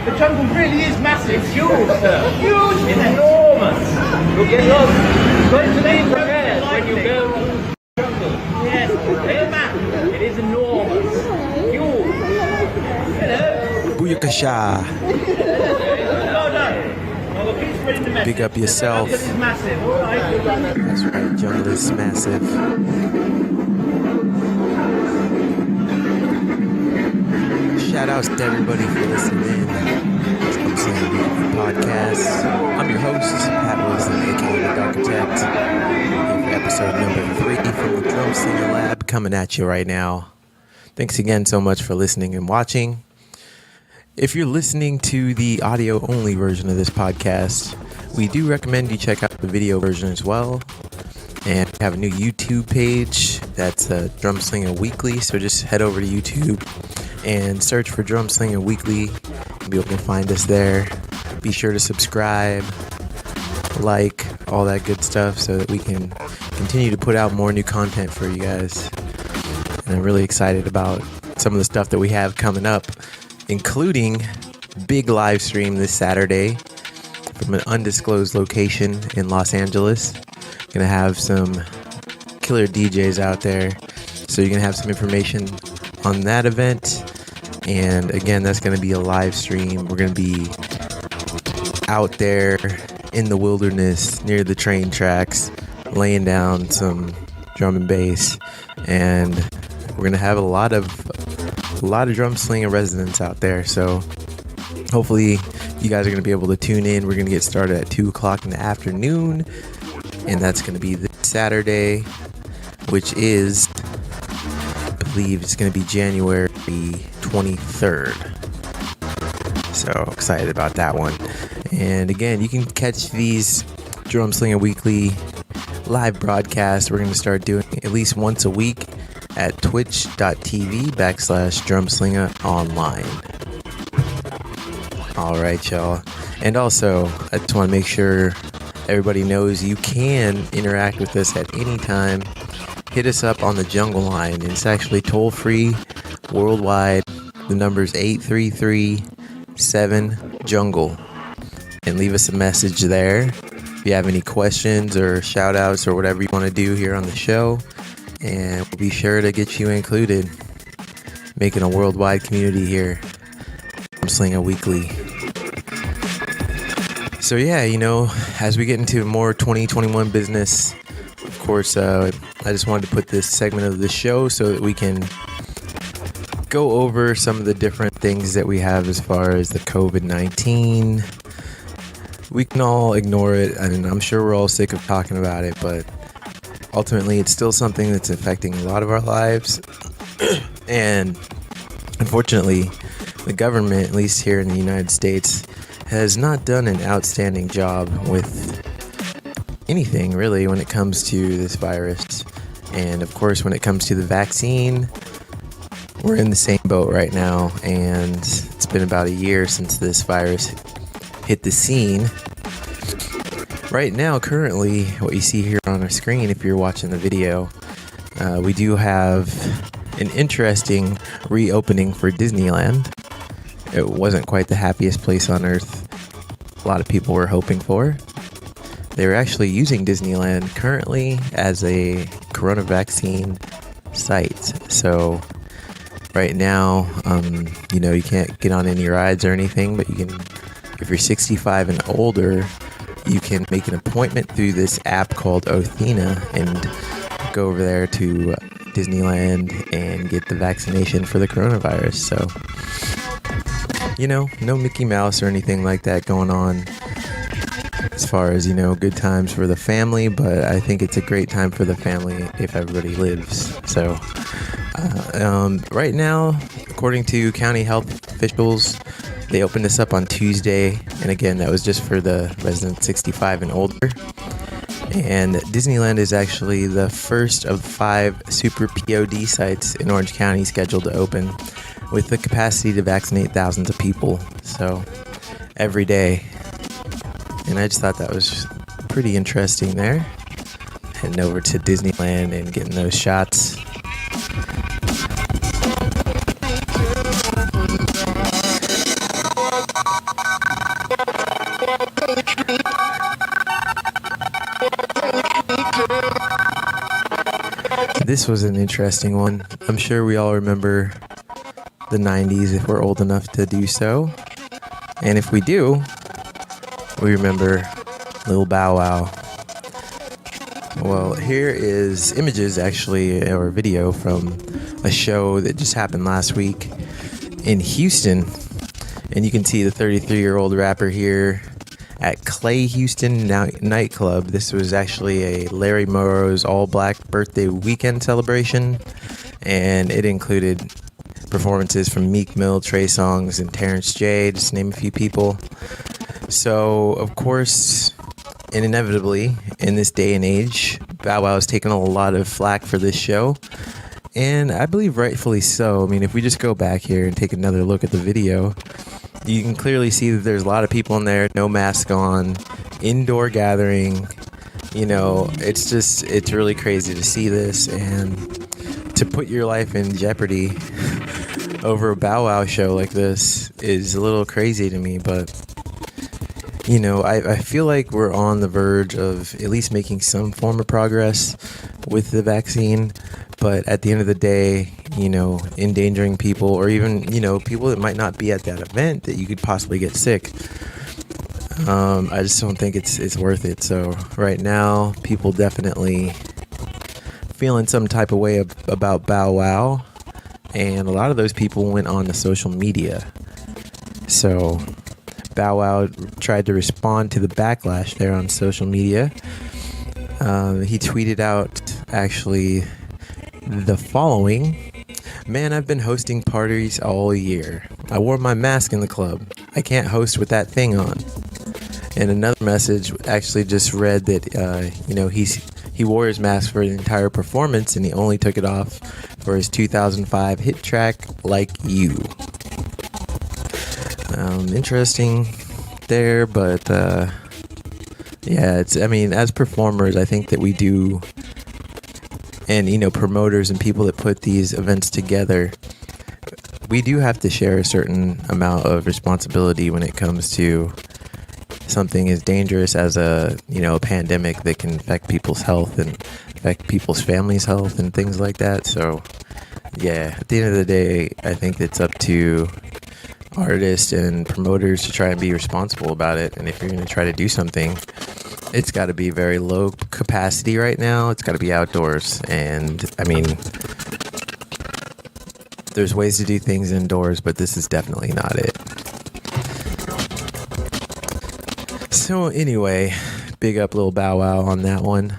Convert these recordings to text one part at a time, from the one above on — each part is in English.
The jungle really is massive. It's huge, sir. Huge. It's enormous. You'll get lost. You've got to be prepared when you go to the jungle. Yes, take a map. It is enormous. Huge. Hello. Booyakasha. Well done. Well, we'll keep spreading the message. Big up yourself. The jungle is massive, all right? That's right, jungle is massive. Shout outs to everybody for listening in. It's Drumslinga Weekly podcast. I'm your host, Pat Wilson, aka The Architect. Here for episode number 3 from the Drumslinga Lab, coming at you right now. Thanks again so much for listening and watching. If you're listening to the audio-only version of this podcast, we do recommend you check out the video version as well. And we have a new YouTube page that's Drumslinga Weekly, so just head over to YouTube and search for Drumslinga Weekly. You'll be able to find us there. Be sure to subscribe, like, all that good stuff so that we can continue to put out more new content for you guys. And I'm really excited about some of the stuff that we have coming up, including big live stream this Saturday from an undisclosed location in Los Angeles. Gonna have some killer DJs out there, so you're gonna have some information on that event. And again, that's gonna be a live stream. We're gonna be out there in the wilderness near the train tracks, laying down some drum and bass, and we're gonna have a lot of Drumslinga residents out there. So hopefully you guys are gonna be able to tune in. We're gonna get started at 2 o'clock in the afternoon, and that's gonna be this Saturday, which is, I believe it's gonna be January 23rd. So excited about that one. And again, you can catch these Drumslinga Weekly live broadcasts. We're going to start doing at least once a week at twitch.tv/Drumslinga online. All right, y'all. And also, I just want to make sure everybody knows you can interact with us at any time. Hit us up on the Jungle line. It's actually toll-free worldwide. The number is 833-7-JUNGLE. And leave us a message there if you have any questions or shout outs or whatever you want to do here on the show. And we'll be sure to get you included. Making a worldwide community here. Drumslinga Weekly. So yeah, as we get into more 2021 business, of course, I just wanted to put this segment of the show so that we can go over some of the different things that we have as far as the COVID-19. We can all ignore it, and I'm sure we're all sick of talking about it, but ultimately it's still something that's affecting a lot of our lives. And unfortunately, the government, at least here in the United States, has not done an outstanding job with anything really when it comes to this virus. And of course, when it comes to the vaccine, we're in the same boat right now, and it's been about a year since this virus hit the scene. Right now, currently, what you see here on our screen, if you're watching the video, we do have an interesting reopening for Disneyland. It wasn't quite the happiest place on earth a lot of people were hoping for. They're actually using Disneyland currently as a corona vaccine site. So right now, you can't get on any rides or anything, but you can, if you're 65 and older, you can make an appointment through this app called Othina and go over there to Disneyland and get the vaccination for the coronavirus. So, no Mickey Mouse or anything like that going on as far as, good times for the family, but I think it's a great time for the family if everybody lives. So, right now, according to county health officials, they opened this up on Tuesday, and again, that was just for the residents 65 and older. And Disneyland is actually the first of 5 super POD sites in Orange County scheduled to open, with the capacity to vaccinate thousands of people, so every day. And I just thought that was pretty interesting there. Heading over to Disneyland and getting those shots. This was an interesting one. I'm sure we all remember the 90s if we're old enough to do so. And if we do, we remember Lil Bow Wow. Well, here is images, actually, or video from a show that just happened last week in Houston. And you can see the 33-year-old rapper here at Clay Houston nightclub. This was actually a Larry Morrow's all-black birthday weekend celebration, and it included performances from Meek Mill, Trey Songz, and Terrence J, just to name a few people. So, of course, and inevitably, in this day and age, Bow Wow has taken a lot of flack for this show, and I believe rightfully so. I mean, if we just go back here and take another look at the video, you can clearly see that there's a lot of people in there, no mask on, indoor gathering. You know, it's really crazy to see this, and to put your life in jeopardy over a Bow Wow show like this is a little crazy to me. But, you know, I feel like we're on the verge of at least making some form of progress with the vaccine. But at the end of the day, you know, endangering people, or even, you know, people that might not be at that event that you could possibly get sick, I just don't think it's worth it. So right now, people definitely feeling some type of way about Bow Wow, and a lot of those people went on to social media. So Bow Wow tried to respond to the backlash there on social media. He tweeted out, actually, the following: "Man, I've been hosting parties all year. I wore my mask in the club. I can't host with that thing on." And another message actually just read that, you know, he wore his mask for the entire performance, and he only took it off for his 2005 hit track, Like You. Interesting there, but yeah, I mean, as performers, I think that we do, and, you know, promoters and people that put these events together, we do have to share a certain amount of responsibility when it comes to something as dangerous as a pandemic that can affect people's health and affect people's families' health and things like that. So yeah, at the end of the day, I think it's up to artists and promoters to try and be responsible about it. And if you're going to try to do something, it's got to be very low capacity right now. It's got to be outdoors. And I mean, there's ways to do things indoors, but this is definitely not it. So anyway, big up Lil Bow Wow on that one.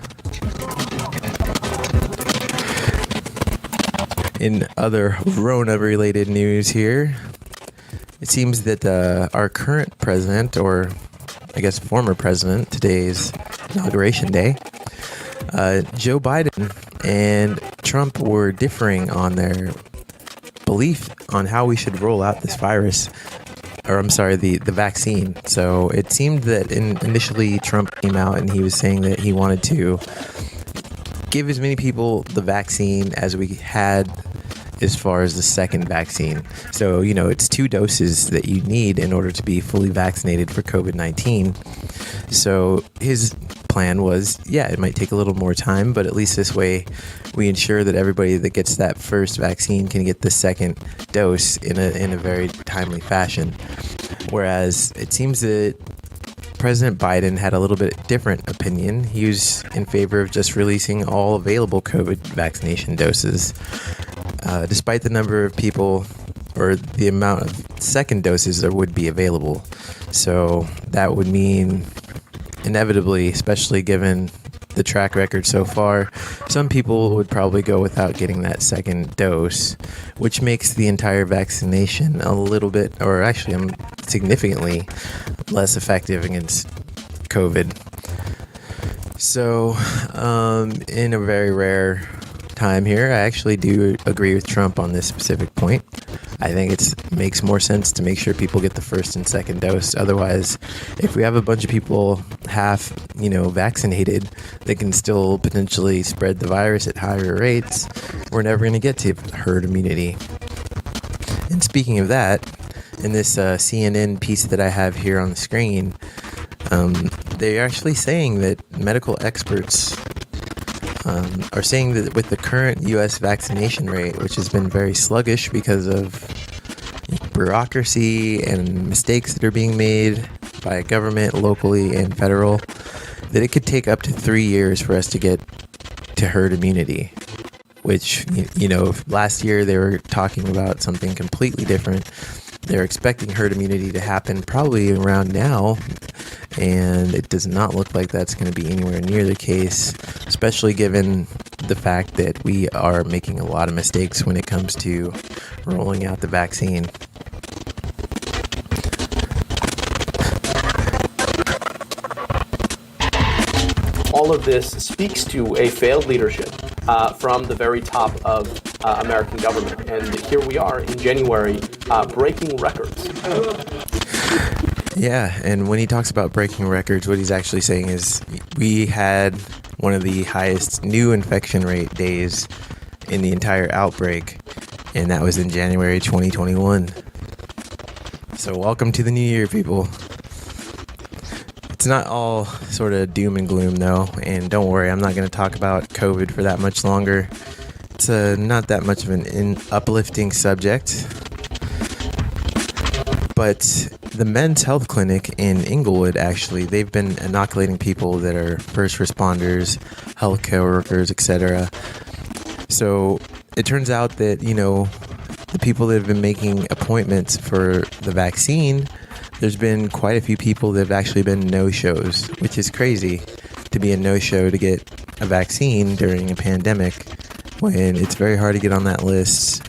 In other Rona-related news here, it seems that our current president, or I guess former president, today's inauguration day, Joe Biden and Trump were differing on their belief on how we should roll out this virus, or I'm sorry, the vaccine. So it seemed that initially Trump came out and he was saying that he wanted to give as many people the vaccine as we had as far as the second vaccine. So, you know, it's 2 doses that you need in order to be fully vaccinated for COVID-19. So his plan was, yeah, it might take a little more time, but at least this way we ensure that everybody that gets that first vaccine can get the second dose in a very timely fashion. Whereas it seems that President Biden had a little bit different opinion. He was in favor of just releasing all available COVID vaccination doses, despite the number of people or the amount of second doses that would be available. So that would mean, inevitably, especially given the track record so far, some people would probably go without getting that second dose, which makes the entire vaccination a little bit, or actually significantly less effective against COVID. So, in a very rare time here, I actually do agree with Trump on this specific point. I think it makes more sense to make sure people get the first and second dose. Otherwise, if we have a bunch of people half, vaccinated, they can still potentially spread the virus at higher rates. We're never going to get to herd immunity. And speaking of that, in this CNN piece that I have here on the screen, they're actually saying that medical experts are saying that with the current U.S. vaccination rate, which has been very sluggish because of bureaucracy and mistakes that are being made by government, locally and federal, that it could take up to 3 years for us to get to herd immunity, which, last year they were talking about something completely different. They're expecting herd immunity to happen probably around now, and it does not look like that's going to be anywhere near the case, especially given the fact that we are making a lot of mistakes when it comes to rolling out the vaccine. All of this speaks to a failed leadership from the very top of American government. And here we are in January breaking records. Yeah, and when he talks about breaking records, what he's actually saying is we had one of the highest new infection rate days in the entire outbreak, and that was in January 2021. So welcome to the new year, people. It's not all sort of doom and gloom, though, and don't worry, I'm not going to talk about COVID for that much longer. It's not that much of an uplifting subject. But the Men's Health Clinic in Inglewood, actually, they've been inoculating people that are first responders, healthcare workers, etc. So it turns out that, the people that have been making appointments for the vaccine, there's been quite a few people that have actually been no-shows, which is crazy to be a no-show to get a vaccine during a pandemic when it's very hard to get on that list.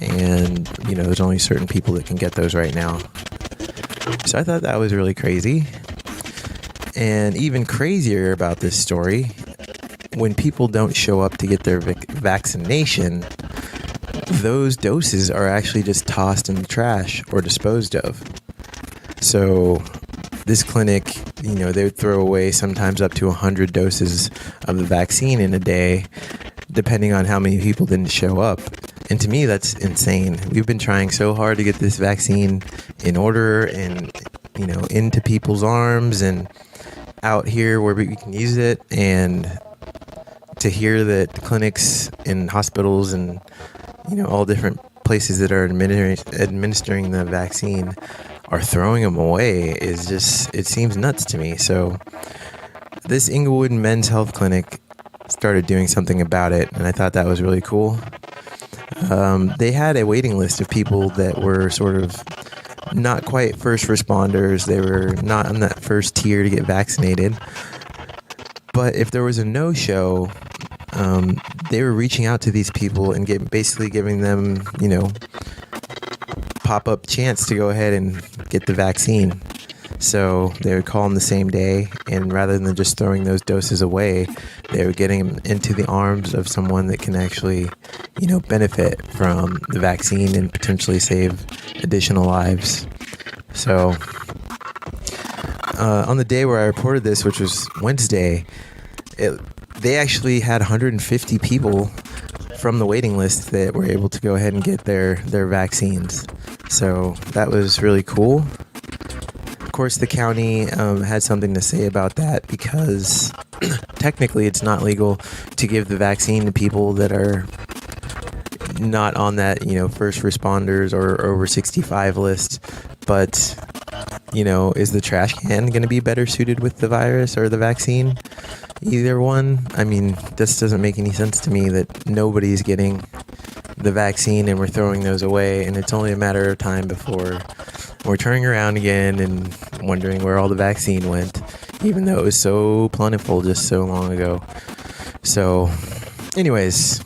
And, there's only certain people that can get those right now. So I thought that was really crazy. And even crazier about this story, when people don't show up to get their vaccination, those doses are actually just tossed in the trash or disposed of. So this clinic, they would throw away sometimes up to 100 doses of the vaccine in a day, depending on how many people didn't show up. And to me, that's insane. We've been trying so hard to get this vaccine in order and, into people's arms and out here where we can use it. And to hear that clinics and hospitals and, all different places that are administering the vaccine are throwing them away is just, it seems nuts to me. So this Inglewood Men's Health Clinic started doing something about it, and I thought that was really cool. They had a waiting list of people that were sort of not quite first responders. They were not on that first tier to get vaccinated. But if there was a no-show, they were reaching out to these people and basically giving them, pop-up chance to go ahead and get the vaccine. So they would call them the same day, and rather than just throwing those doses away, they were getting them into the arms of someone that can actually, benefit from the vaccine and potentially save additional lives. So on the day where I reported this, which was Wednesday, they actually had 150 people from the waiting list that were able to go ahead and get their vaccines. So that was really cool. Of course, the county had something to say about that because technically it's not legal to give the vaccine to people that are not on that, first responders or over 65 list. But, is the trash can going to be better suited with the virus or the vaccine? Either one. I mean, this doesn't make any sense to me that nobody's getting the vaccine and we're throwing those away, and it's only a matter of time before we're turning around again and wondering where all the vaccine went, even though it was so plentiful just so long ago. So, anyways,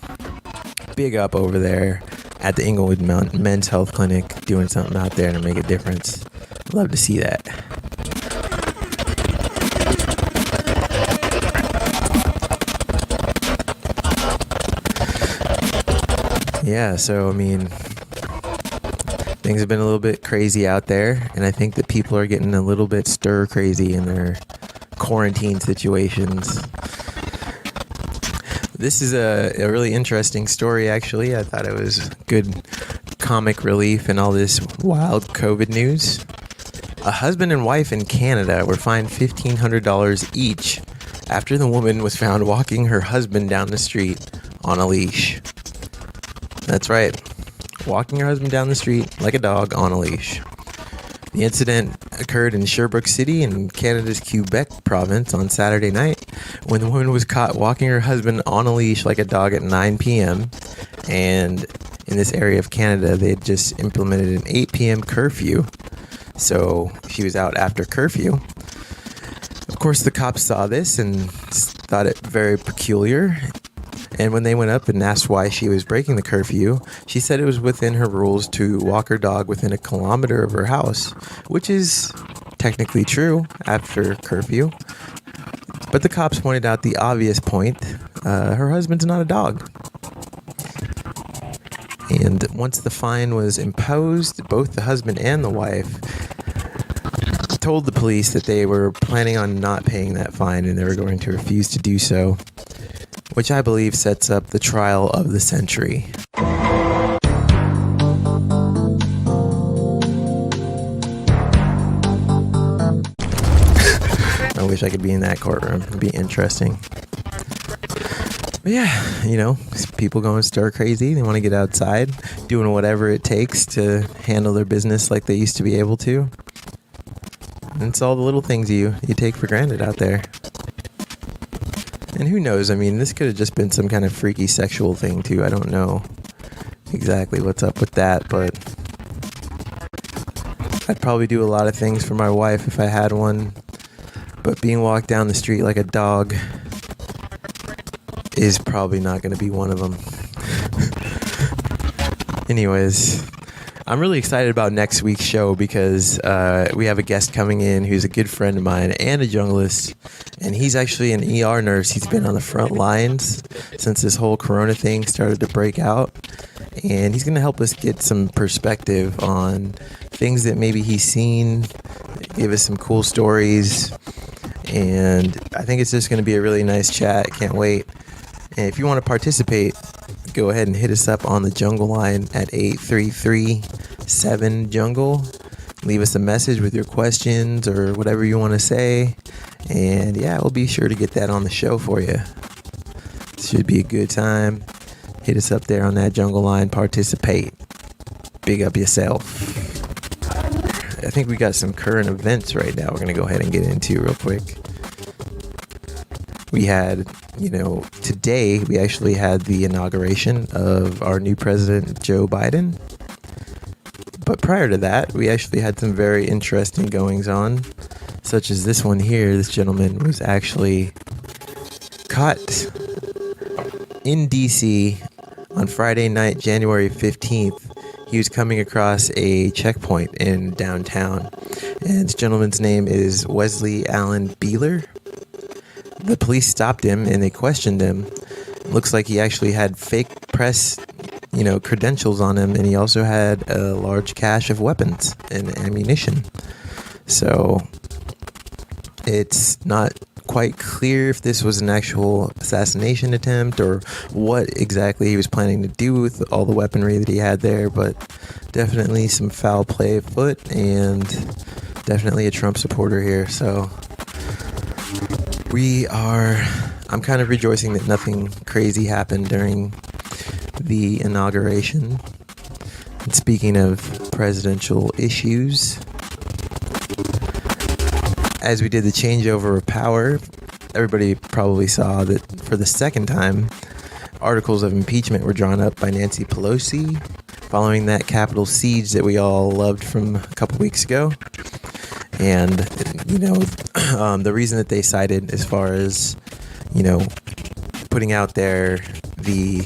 big up over there at the Inglewood Men's Health Clinic, doing something out there to make a difference. Love to see that. Yeah, so, things have been a little bit crazy out there, and I think that people are getting a little bit stir crazy in their quarantine situations. This is a really interesting story, actually. I thought it was good comic relief in all this wild COVID news. A husband and wife in Canada were fined $1,500 each after the woman was found walking her husband down the street on a leash. That's right, walking her husband down the street like a dog on a leash. The incident occurred in Sherbrooke City in Canada's Quebec province on Saturday night when the woman was caught walking her husband on a leash like a dog at 9 p.m. And in this area of Canada, they had just implemented an 8 p.m. curfew. So she was out after curfew. Of course, the cops saw this and thought it very peculiar. And when they went up and asked why she was breaking the curfew, she said it was within her rules to walk her dog within a kilometer of her house, which is technically true after curfew. But the cops pointed out the obvious point. Her husband's not a dog. And once the fine was imposed, both the husband and the wife told the police that they were planning on not paying that fine and they were going to refuse to do so, which I believe sets up the trial of the century. I wish I could be in that courtroom. It'd be interesting. But yeah, you know, people going stir crazy. They want to get outside, doing whatever it takes to handle their business like they used to be able to. And it's all the little things you take for granted out there. And who knows? I mean, this could have just been some kind of freaky sexual thing too. I don't know exactly what's up with that, but I'd probably do a lot of things for my wife if I had one. But being walked down the street like a dog is probably not going to be one of them. Anyways, I'm really excited about next week's show because we have a guest coming in who's a good friend of mine and a junglist, and he's actually an ER nurse. He's been on the front lines since this whole corona thing started to break out, and he's going to help us get some perspective on things that maybe he's seen, give us some cool stories, and I think it's just going to be a really nice chat. Can't wait. And if you want to participate, go ahead and hit us up on the Jungle line at 833-7-JUNGLE. Leave us a message with your questions or whatever you want to say. And yeah, we'll be sure to get that on the show for you. It should be a good time. Hit us up there on that Jungle line. Participate. Big up yourself. I think we got some current events right now we're going to go ahead and get into real quick. We had, today we actually had the inauguration of our new president, Joe Biden. But prior to that, we actually had some very interesting goings on, such as this one here. This gentleman was actually caught in DC on Friday night, January 15th. He was coming across a checkpoint in downtown. And this gentleman's name is Wesley Allen Beeler. The police stopped him and they questioned him. It looks like he actually had fake press, credentials on him, and he also had a large cache of weapons and ammunition. So it's not quite clear if this was an actual assassination attempt or what exactly he was planning to do with all the weaponry that he had there, but definitely some foul play afoot and definitely a Trump supporter here. So I'm kind of rejoicing that nothing crazy happened during the inauguration. And speaking of presidential issues, as we did the changeover of power, everybody probably saw that for the second time, articles of impeachment were drawn up by Nancy Pelosi following that Capitol siege that we all loved from a couple weeks ago. And, the reason that they cited as far as, putting out there the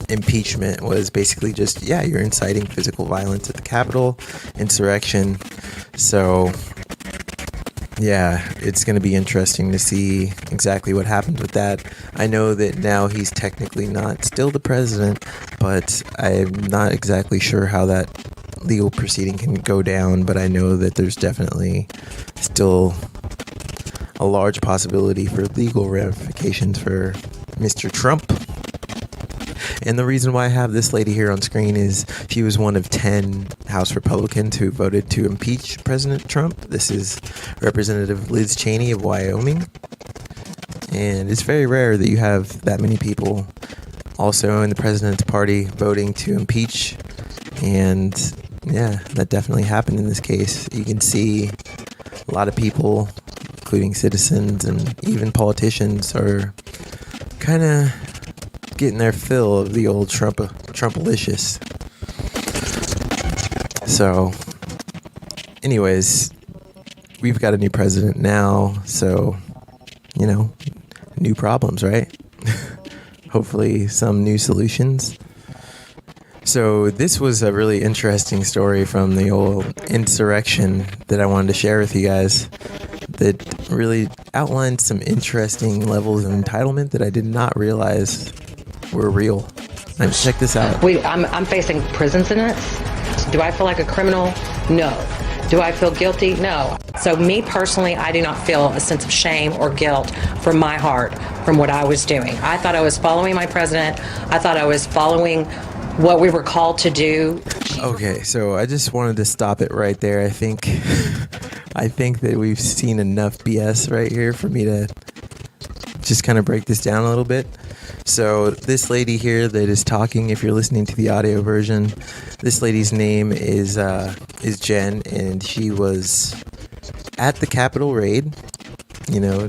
impeachment was basically just, you're inciting physical violence at the Capitol, insurrection. So, it's going to be interesting to see exactly what happens with that. I know that now he's technically not still the president, but I'm not exactly sure how that legal proceeding can go down, but I know that there's definitely still a large possibility for legal ramifications for Mr. Trump. And the reason why I have this lady here on screen is she was one of 10 House Republicans who voted to impeach President Trump. This is Representative Liz Cheney of Wyoming. And it's very rare that you have that many people also in the president's party voting to impeach. And yeah, that definitely happened in this case. You can see a lot of people, including citizens and even politicians, are kind of getting their fill of the old Trumpalicious. So, anyways, we've got a new president now, so, new problems, right? Hopefully some new solutions. So this was a really interesting story from the old insurrection that I wanted to share with you guys that really outlined some interesting levels of entitlement that I did not realize were real. Check this out. I'm facing prison sentence. Do I feel like a criminal? No. Do I feel guilty? No. So me personally, I do not feel a sense of shame or guilt from my heart from what I was doing. I thought I was following my president. I thought I was following what we were called to do. Okay, so I just wanted to stop it right there. I think that we've seen enough BS right here for me to just kind of break this down a little bit. So this lady here that is talking, if you're listening to the audio version, this lady's name is Jen, and she was at the Capitol raid,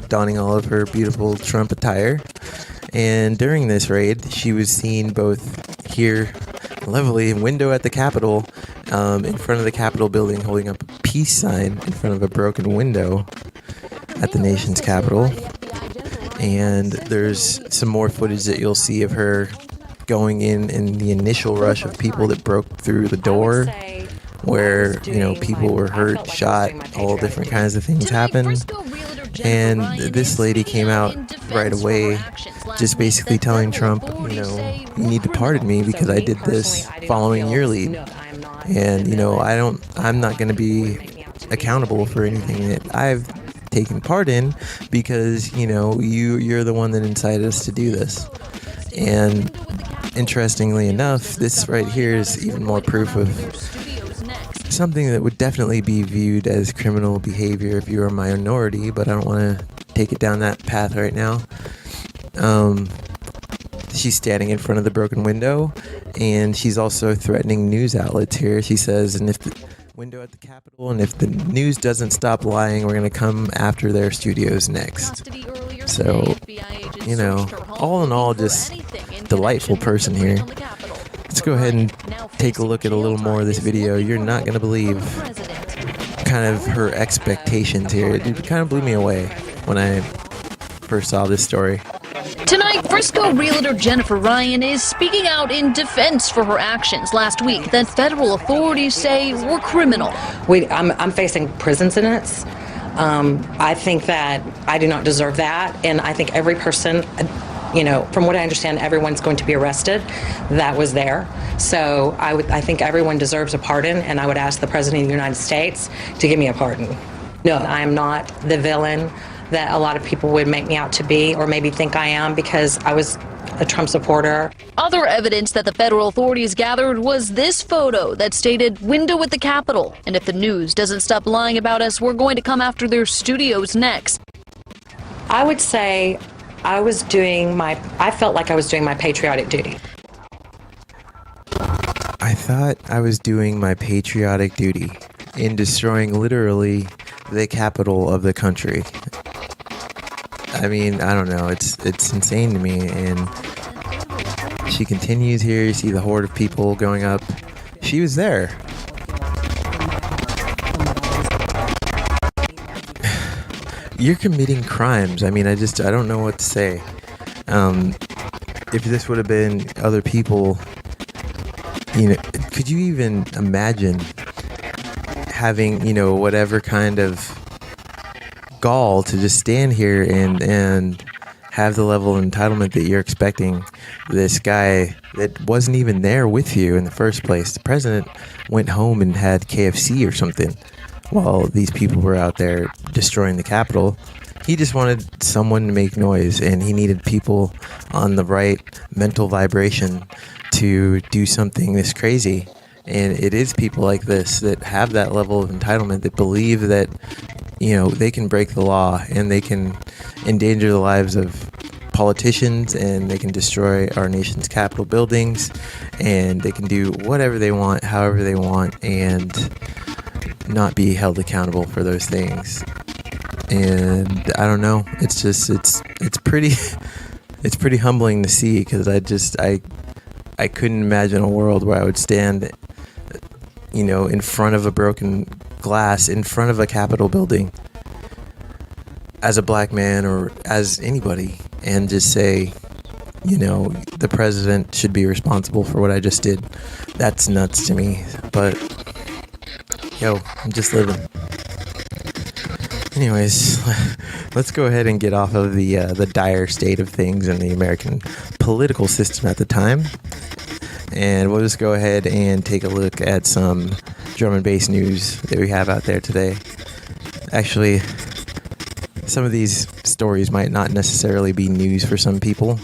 donning all of her beautiful Trump attire. And during this raid, she was seen both here, lovely window at the Capitol, in front of the Capitol building, holding up a peace sign in front of a broken window at the nation's capital. And there's some more footage that you'll see of her going in the initial rush of people that broke through the door, where, people were hurt, shot, all different kinds of things happened. And this lady came out right away, just basically telling Trump, you need to pardon me because I did this following your lead. And, I'm not going to be accountable for anything that I've taken part in because, you're the one that incited us to do this. And interestingly enough, this right here is even more proof of something that would definitely be viewed as criminal behavior if you're a minority, but I don't want to take it down that path right now. She's standing in front of the broken window, and she's also threatening news outlets here. She says, and if the window at the Capitol, and if the news doesn't stop lying, we're going to come after their studios next. So, all in all, just delightful person here. Let's go ahead and take a look at a little more of this video. You're not going to believe kind of her expectations here. It kind of blew me away when I first saw this story. Tonight, Frisco realtor Jennifer Ryan is speaking out in defense for her actions last week that federal authorities say were criminal. I'm facing prison sentence. I think that I do not deserve that, and I think every person, from what I understand, everyone's going to be arrested that was there. So I think everyone deserves a pardon, and I would ask the President of the United States to give me a pardon. No, I am not the villain that a lot of people would make me out to be, or maybe think I am, because I was a Trump supporter. Other evidence that the federal authorities gathered was this photo that stated window at the Capitol. And if the news doesn't stop lying about us, we're going to come after their studios next. I would say I felt like I was doing my patriotic duty. I thought I was doing my patriotic duty in destroying literally the capital of the country. I mean, I don't know. It's insane to me. And she continues here. You see the horde of people going up. She was there. You're committing crimes. I mean, I don't know what to say. If this would have been other people, could you even imagine having, whatever kind of gall to just stand here and have the level of entitlement that you're expecting this guy that wasn't even there with you in the first place? The president went home and had KFC or something while these people were out there destroying the Capitol. He just wanted someone to make noise, and he needed people on the right mental vibration to do something this crazy. And it is people like this that have that level of entitlement, that believe that, they can break the law and they can endanger the lives of politicians, and they can destroy our nation's Capitol buildings, and they can do whatever they want, however they want, and not be held accountable for those things. And I don't know, it's pretty humbling to see, because I couldn't imagine a world where I would stand, in front of a broken glass, in front of a Capitol building, as a black man or as anybody, and just say, the president should be responsible for what I just did. That's nuts to me. But, I'm just living. Anyways, let's go ahead and get off of the dire state of things in the American political system at the time. And we'll just go ahead and take a look at some drum and bass news that we have out there today. Actually, some of these stories might not necessarily be news for some people,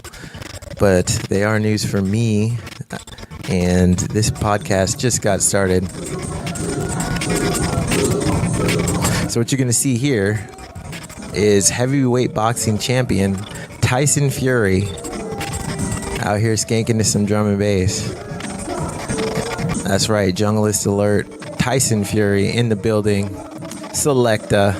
but they are news for me, and this podcast just got started. So what you're going to see here is heavyweight boxing champion Tyson Fury out here skanking to some drum and bass. That's right, Junglist alert. Tyson Fury in the building. Selecta.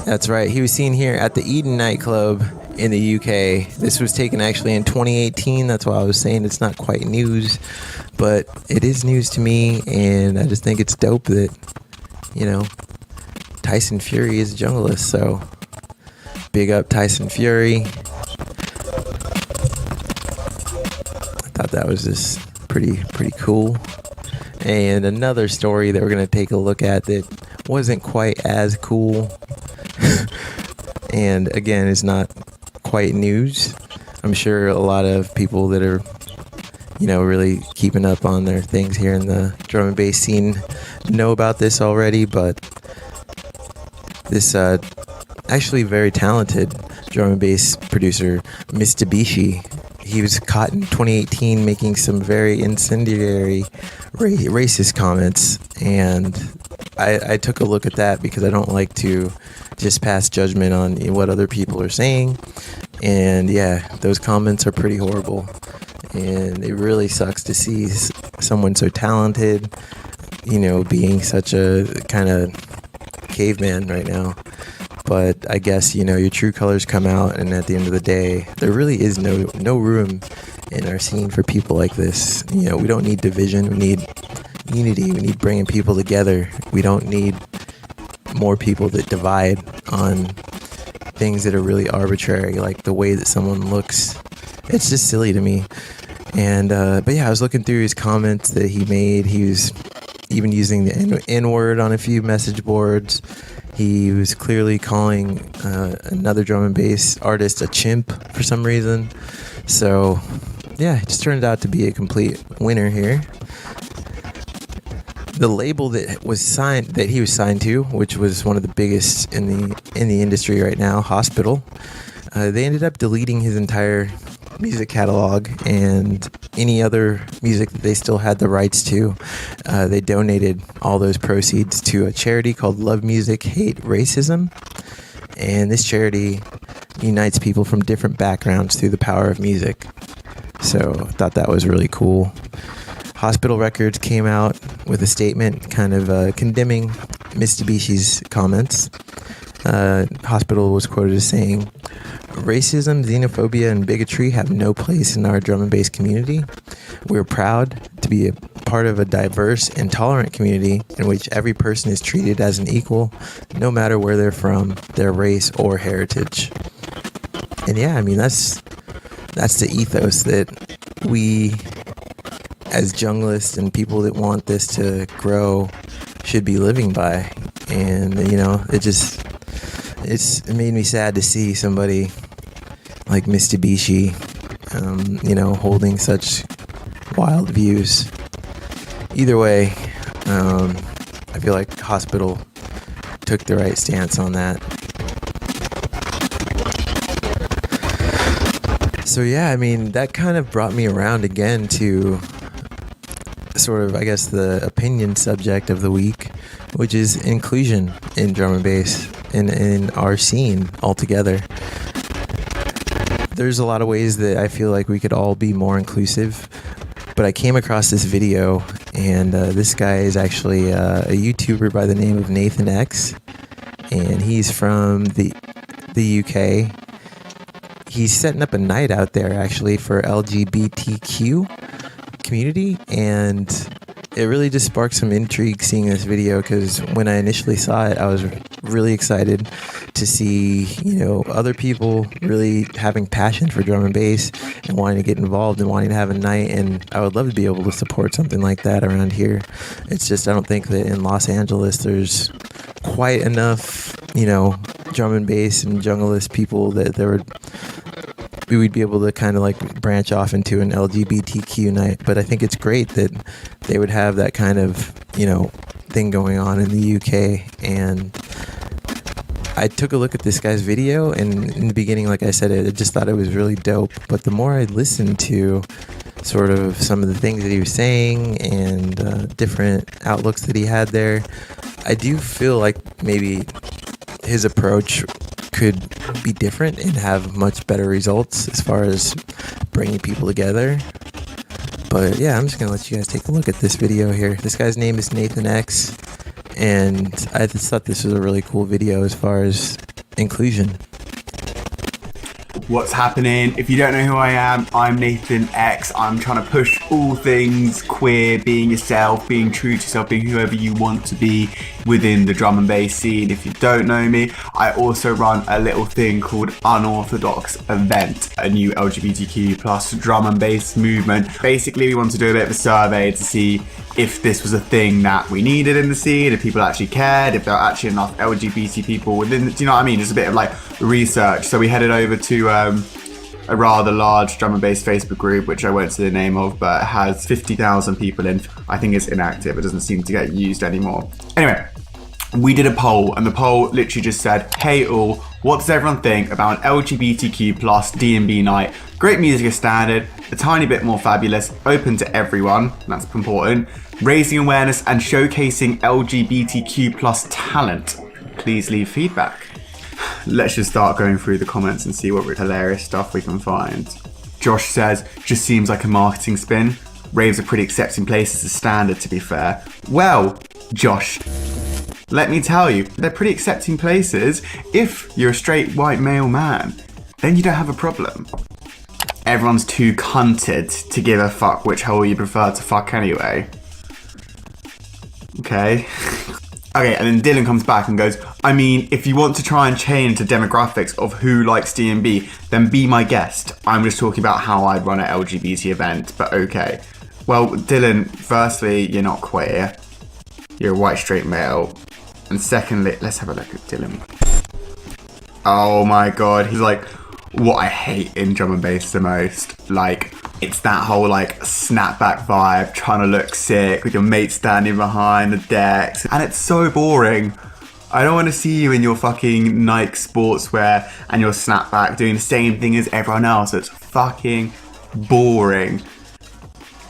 That's right, he was seen here at the Eden nightclub in the UK. This was taken actually in 2018. That's why I was saying it's not quite news, but it is news to me, and I just think it's dope that, Tyson Fury is a junglist. So big up Tyson Fury. I thought that was just pretty cool. And another story that we're going to take a look at that wasn't quite as cool, and again, is not quite news. I'm sure a lot of people that are, really keeping up on their things here in the drum and bass scene know about this already, but this actually very talented drum and bass producer, Mitsubishi, he was caught in 2018 making some very incendiary racist comments, and I took a look at that because I don't like to just pass judgment on what other people are saying. And yeah, those comments are pretty horrible, and it really sucks to see someone so talented, being such a kind of caveman right now. But I guess, your true colors come out, and at the end of the day, there really is no room in our scene for people like this. We don't need division. We need unity. We need bringing people together. We don't need more people that divide on things that are really arbitrary, like the way that someone looks. It's just silly to me. And but yeah, I was looking through his comments that he made. He was even using the N-word on a few message boards. He was clearly calling another drum and bass artist a chimp for some reason. So yeah, it just turned out to be a complete winner here. The label that he was signed to, which was one of the biggest in the industry right now, Hospital, they ended up deleting his entire music catalog and any other music that they still had the rights to. They donated all those proceeds to a charity called Love Music, Hate Racism, and this charity unites people from different backgrounds through the power of music. So I thought that was really cool. Hospital Records came out with a statement kind of condemning Mitsubishi's comments. Hospital was quoted as saying, "Racism, xenophobia, and bigotry have no place in our drum and bass community. We're proud to be a part of a diverse and tolerant community in which every person is treated as an equal, no matter where they're from, their race, or heritage." And yeah, I mean, that's the ethos that we, as junglists and people that want this to grow, should be living by. And it made me sad to see somebody like Mitsubishi, holding such wild views. Either way, I feel like Hospital took the right stance on that. So yeah, I mean, that kind of brought me around again to sort of, I guess, the opinion subject of the week, which is inclusion in drum and bass in our scene altogether. There's a lot of ways that I feel like we could all be more inclusive, but I came across this video, and this guy is actually a YouTuber by the name of Nathan X, and he's from the UK. He's setting up a night out there actually for LGBTQ community, and it really just sparked some intrigue seeing this video, because when I initially saw it, I was really excited to see, other people really having passion for drum and bass and wanting to get involved and wanting to have a night, and I would love to be able to support something like that around here. It's just, I don't think that in Los Angeles there's quite enough, drum and bass and junglist people that we'd be able to kind of like branch off into an LGBTQ night. But I think it's great that they would have that kind of, thing going on in the UK. And I took a look at this guy's video, and in the beginning, like I said, I just thought it was really dope. But the more I listened to sort of some of the things that he was saying and different outlooks that he had there, I do feel like maybe his approach could be different and have much better results as far as bringing people together. But yeah, I'm just gonna let you guys take a look at this video here. This guy's name is Nathan X, and I just thought this was a really cool video as far as inclusion. What's happening? If you don't know who I am, I'm Nathan X. I'm trying to push all things queer, being yourself, being true to yourself, being whoever you want to be within the drum and bass scene. If you don't know me, I also run a little thing called Unorthodox Event, a new LGBTQ plus drum and bass movement. Basically, we want to do a bit of a survey to see if this was a thing that we needed in the scene, if people actually cared, if there are actually enough LGBT people within, do you know what I mean? Just a bit of like research. So we headed over to a rather large drum and bass Facebook group, which I won't say the name of, but it has 50,000 people in. I think it's inactive. It doesn't seem to get used anymore. Anyway, we did a poll, and the poll literally just said, hey all, what does everyone think about an LGBTQ plus D&B night? Great music is standard, a tiny bit more fabulous, open to everyone, that's important, raising awareness and showcasing LGBTQ plus talent. Please leave feedback. Let's just start going through the comments and see what hilarious stuff we can find. Josh says, just seems like a marketing spin. Raves are pretty accepting places as standard, to be fair. Well, Josh, let me tell you, they're pretty accepting places if you're a straight white male man. Then you don't have a problem. Everyone's too cunted to give a fuck which hole you prefer to fuck anyway. Okay. Okay, and then Dylan comes back and goes, I mean, if you want to try and change the demographics of who likes D&B, then be my guest. I'm just talking about how I'd run an LGBT event, but okay. Well, Dylan, firstly, you're not queer. You're a white straight male. And secondly, let's have a look at Dylan. Oh my god, he's like, what I hate in drum and bass the most. Like, it's that whole like snapback vibe, trying to look sick with your mate standing behind the decks. And it's so boring. I don't want to see you in your fucking Nike sportswear and your snapback doing the same thing as everyone else. It's fucking boring.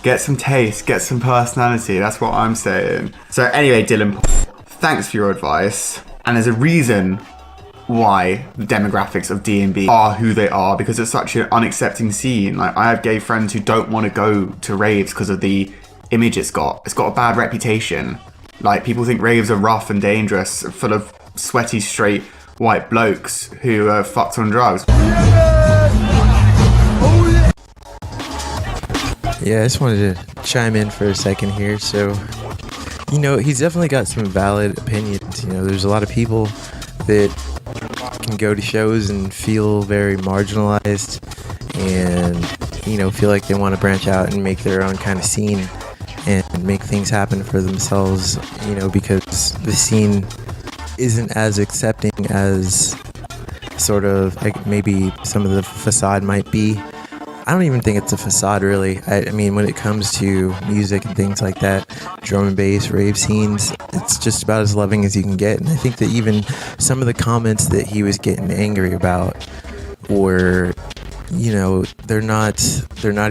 Get some taste, get some personality. That's what I'm saying. So anyway, Dylan, thanks for your advice. And there's a reason why the demographics of D&B are who they are, because it's such an unaccepting scene. Like, I have gay friends who don't want to go to raves because of the image it's got. It's got a bad reputation. Like, people think raves are rough and dangerous, full of sweaty, straight, white blokes who are fucked on drugs. Yeah, I just wanted to chime in for a second here. So, he's definitely got some valid opinions. There's a lot of people that can go to shows and feel very marginalized and, feel like they want to branch out and make their own kind of scene and make things happen for themselves, because the scene isn't as accepting as sort of like maybe some of the facade might be. I don't even think it's a facade, really. I mean, when it comes to music and things like that, drum and bass, rave scenes, it's just about as loving as you can get. And I think that even some of the comments that he was getting angry about were, they're not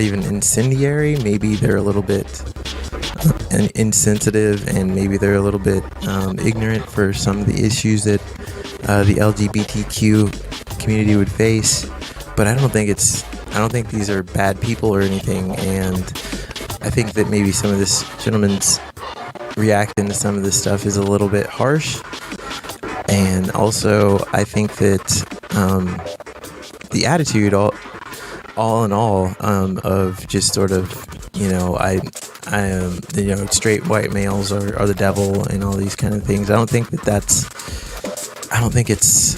even incendiary. Maybe they're a little bit insensitive, and maybe they're a little bit ignorant for some of the issues that the LGBTQ community would face. But I don't think these are bad people or anything, and I think that maybe some of this gentleman's reacting to some of this stuff is a little bit harsh. And also, I think that the attitude, all in all, of just sort of, I am, straight white males are the devil and all these kind of things. I don't think it's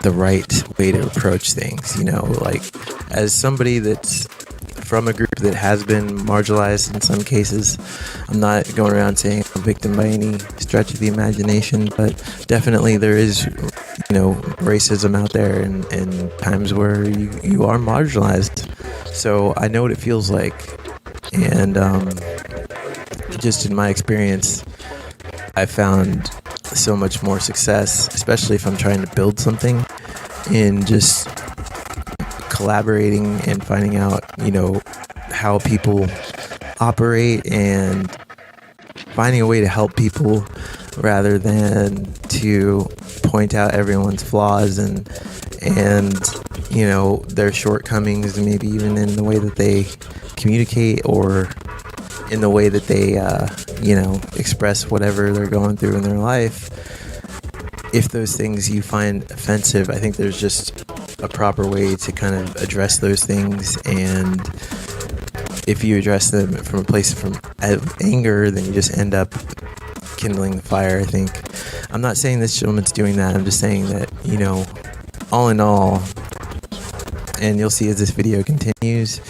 the right way to approach things. Like, as somebody that's from a group that has been marginalized in some cases, I'm not going around saying I'm a victim by any stretch of the imagination, but definitely there is, racism out there and times where you are marginalized. So I know what it feels like. And just in my experience, I found so much more success, especially if I'm trying to build something, in just collaborating and finding out, how people operate and finding a way to help people rather than to point out everyone's flaws and their shortcomings, maybe even in the way that they communicate or in the way that they express whatever they're going through in their life. If those things you find offensive, I think there's just a proper way to kind of address those things, and if you address them from a place of anger, then you just end up kindling the fire, I think. I'm not saying this gentleman's doing that, I'm just saying that, all in all, and you'll see as this video continues,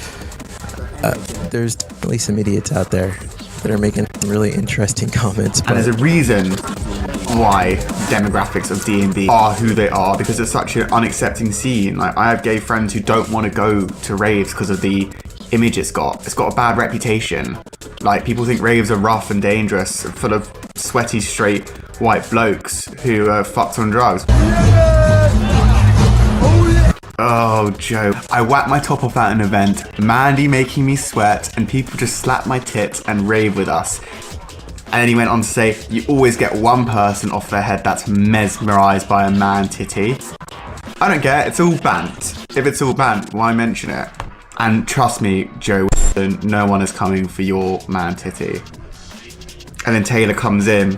there's definitely some idiots out there that are making really interesting comments. And there's a reason why demographics of D&D are who they are, because it's such an unaccepting scene. Like, I have gay friends who don't want to go to raves because of the image it's got. It's got a bad reputation. Like, people think raves are rough and dangerous, full of sweaty, straight, white blokes who are fucked on drugs. Oh, Joe. I whacked my top off at an event, Mandy making me sweat, and people just slapped my tits and rave with us. And then he went on to say, you always get one person off their head that's mesmerised by a man titty. I don't care, it's all bant. If it's all bant, why mention it? And trust me, Joe, no one is coming for your man titty. And then Taylor comes in.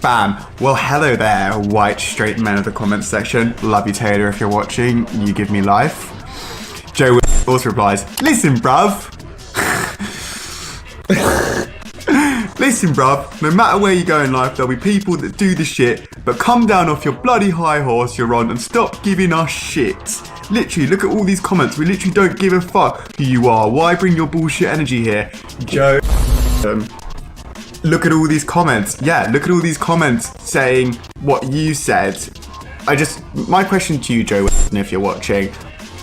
Bam. Well, hello there, white straight men of the comments section. Love you, Taylor, if you're watching. You give me life. Joe also replies, listen, bruv. Listen, bruv, no matter where you go in life, there'll be people that do the shit, but come down off your bloody high horse you're on and stop giving us shit. Literally, look at all these comments. We literally don't give a fuck who you are. Why bring your bullshit energy here? Joe, look at all these comments. Yeah, look at all these comments saying what you said. My question to you, Joe, if you're watching,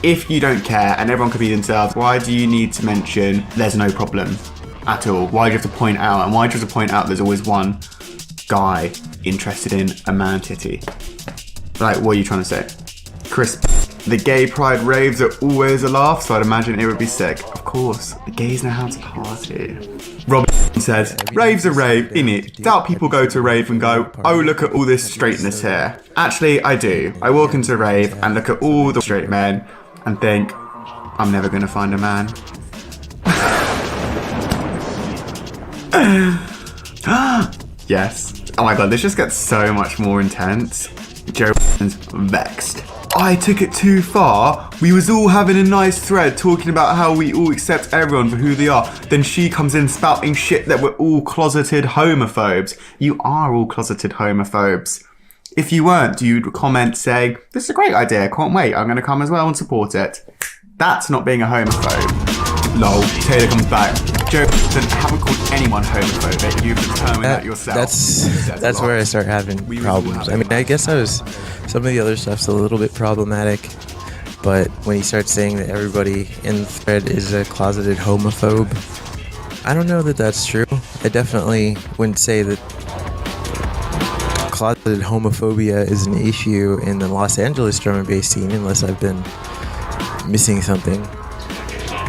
if you don't care and everyone could be themselves, why do you need to mention there's no problem at all? Why do you have to point out, and why do you have to point out there's always one guy interested in a man titty? Like, what are you trying to say? Chris, the gay pride raves are always a laugh, so I'd imagine it would be sick. Of course, the gays know how to party. Robin says, raves are rave, innit? Doubt people go to rave and go, oh, look at all this straightness here. Actually, I do. I walk into a rave and look at all the straight men and think, I'm never gonna find a man. Yes. Oh my god, this just gets so much more intense. Joe is vexed. I took it too far. We was all having a nice thread talking about how we all accept everyone for who they are. Then she comes in spouting shit that we're all closeted homophobes. You are all closeted homophobes. If you weren't, you'd comment saying, this is a great idea, can't wait, I'm gonna come as well and support it. That's not being a homophobe. Lol, Taylor comes back. Joe, haven't called anyone homophobic. You've determined that yourself. That's where I start having problems. I mean, I guess some of the other stuff's a little bit problematic, but when he starts saying that everybody in the thread is a closeted homophobe, I don't know that that's true. I definitely wouldn't say that closeted homophobia is an issue in the Los Angeles drum and bass scene, unless I've been missing something.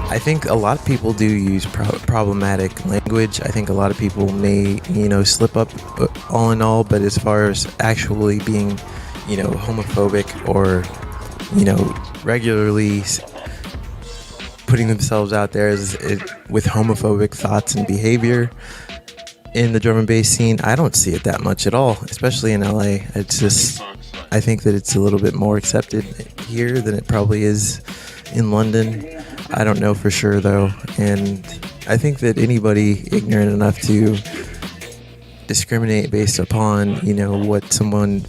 I think a lot of people do use problematic language. I think a lot of people may, slip up all in all, but as far as actually being, homophobic or, regularly putting themselves out there with homophobic thoughts and behavior in the drum and bass scene, I don't see it that much at all, especially in LA. I think that it's a little bit more accepted here than it probably is in London. I don't know for sure though, and I think that anybody ignorant enough to discriminate based upon, what someone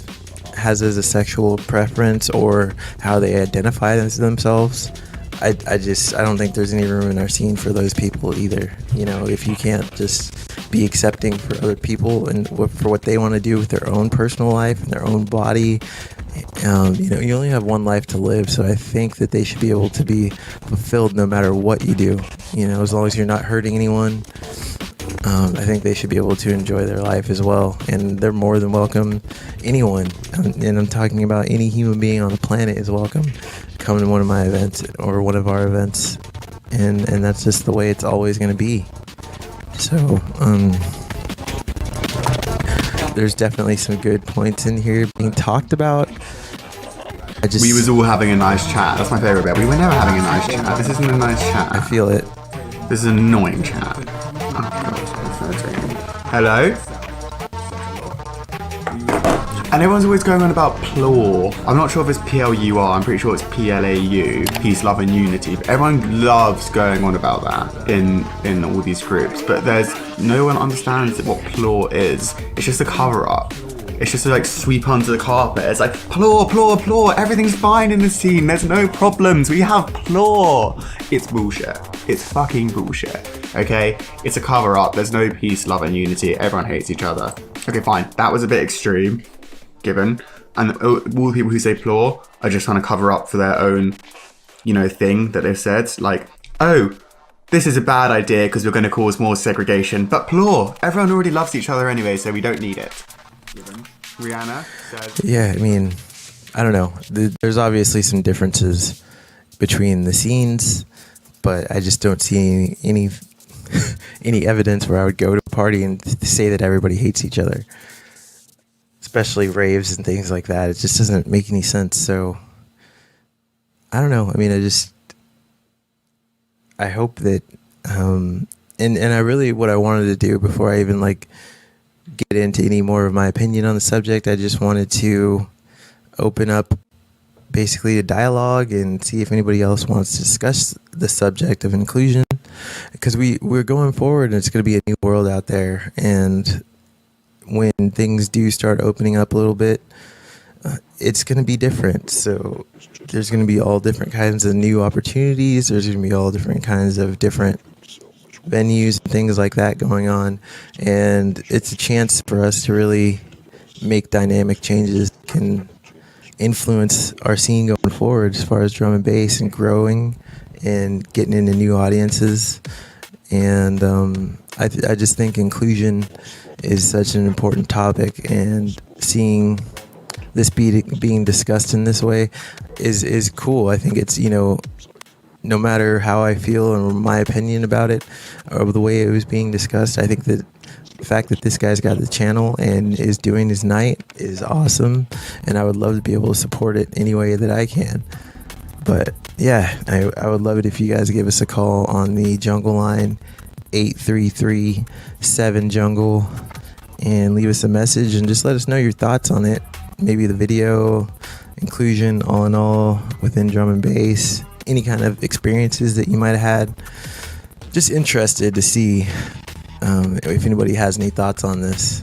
has as a sexual preference or how they identify as themselves, I don't think there's any room in our scene for those people either. If you can't just be accepting for other people and for what they want to do with their own personal life and their own body, you only have one life to live, so I think that they should be able to be fulfilled no matter what you do, as long as you're not hurting anyone. I think they should be able to enjoy their life as well, and they're more than welcome. Anyone, and I'm talking about any human being on the planet is welcome. Come to one of my events or one of our events, and that's just the way it's always going to be. So, there's definitely some good points in here being talked about. We was all having a nice chat. That's my favourite bit. We were never having a nice chat. This isn't a nice chat. I feel it. This is an annoying chat. Oh, God. Hello? And everyone's always going on about PLAW. I'm not sure if it's PLUR. I'm pretty sure it's PLAU. Peace, Love and Unity. But everyone loves going on about that in all these groups. But no one understands what PLAW is. It's just a cover-up. It's just to like sweep under the carpet. It's like, PLAW, PLAW, PLAW. Everything's fine in the scene. There's no problems. We have PLAW. It's bullshit. It's fucking bullshit. Okay? It's a cover-up. There's no peace, love and unity. Everyone hates each other. Okay, fine. That was a bit extreme, given. And all the people who say PLAW are just trying to cover up for their own, thing that they've said. Like, oh, this is a bad idea because we're going to cause more segregation. But PLAW, everyone already loves each other anyway, so we don't need it. Rihanna says... Yeah, I mean, I don't know. There's obviously some differences between the scenes, but I just don't see any evidence where I would go to a party and say that everybody hates each other. Especially raves and things like that. It just doesn't make any sense. So, I don't know. I mean, I hope that, and I really, what I wanted to do before I even get into any more of my opinion on the subject, I just wanted to open up basically a dialogue and see if anybody else wants to discuss the subject of inclusion, because we're going forward and it's going to be a new world out there, and when things do start opening up a little bit, it's going to be different. So there's going to be all different kinds of new opportunities. There's going to be all different kinds of different venues and things like that going on, and it's a chance for us to really make dynamic changes that can influence our scene going forward as far as drum and bass and growing and getting into new audiences. And I just think inclusion is such an important topic, and seeing this being discussed in this way is cool. I think it's, no matter how I feel or my opinion about it or the way it was being discussed, I think that the fact that this guy's got the channel and is doing his night is awesome, and I would love to be able to support it any way that I can. But yeah, I would love it if you guys give us a call on the Jungle line, 833-7-JUNGLE, and leave us a message and just let us know your thoughts on it. Maybe the video, inclusion, all in all, within drum and bass, any kind of experiences that you might have had. Just interested to see if anybody has any thoughts on this.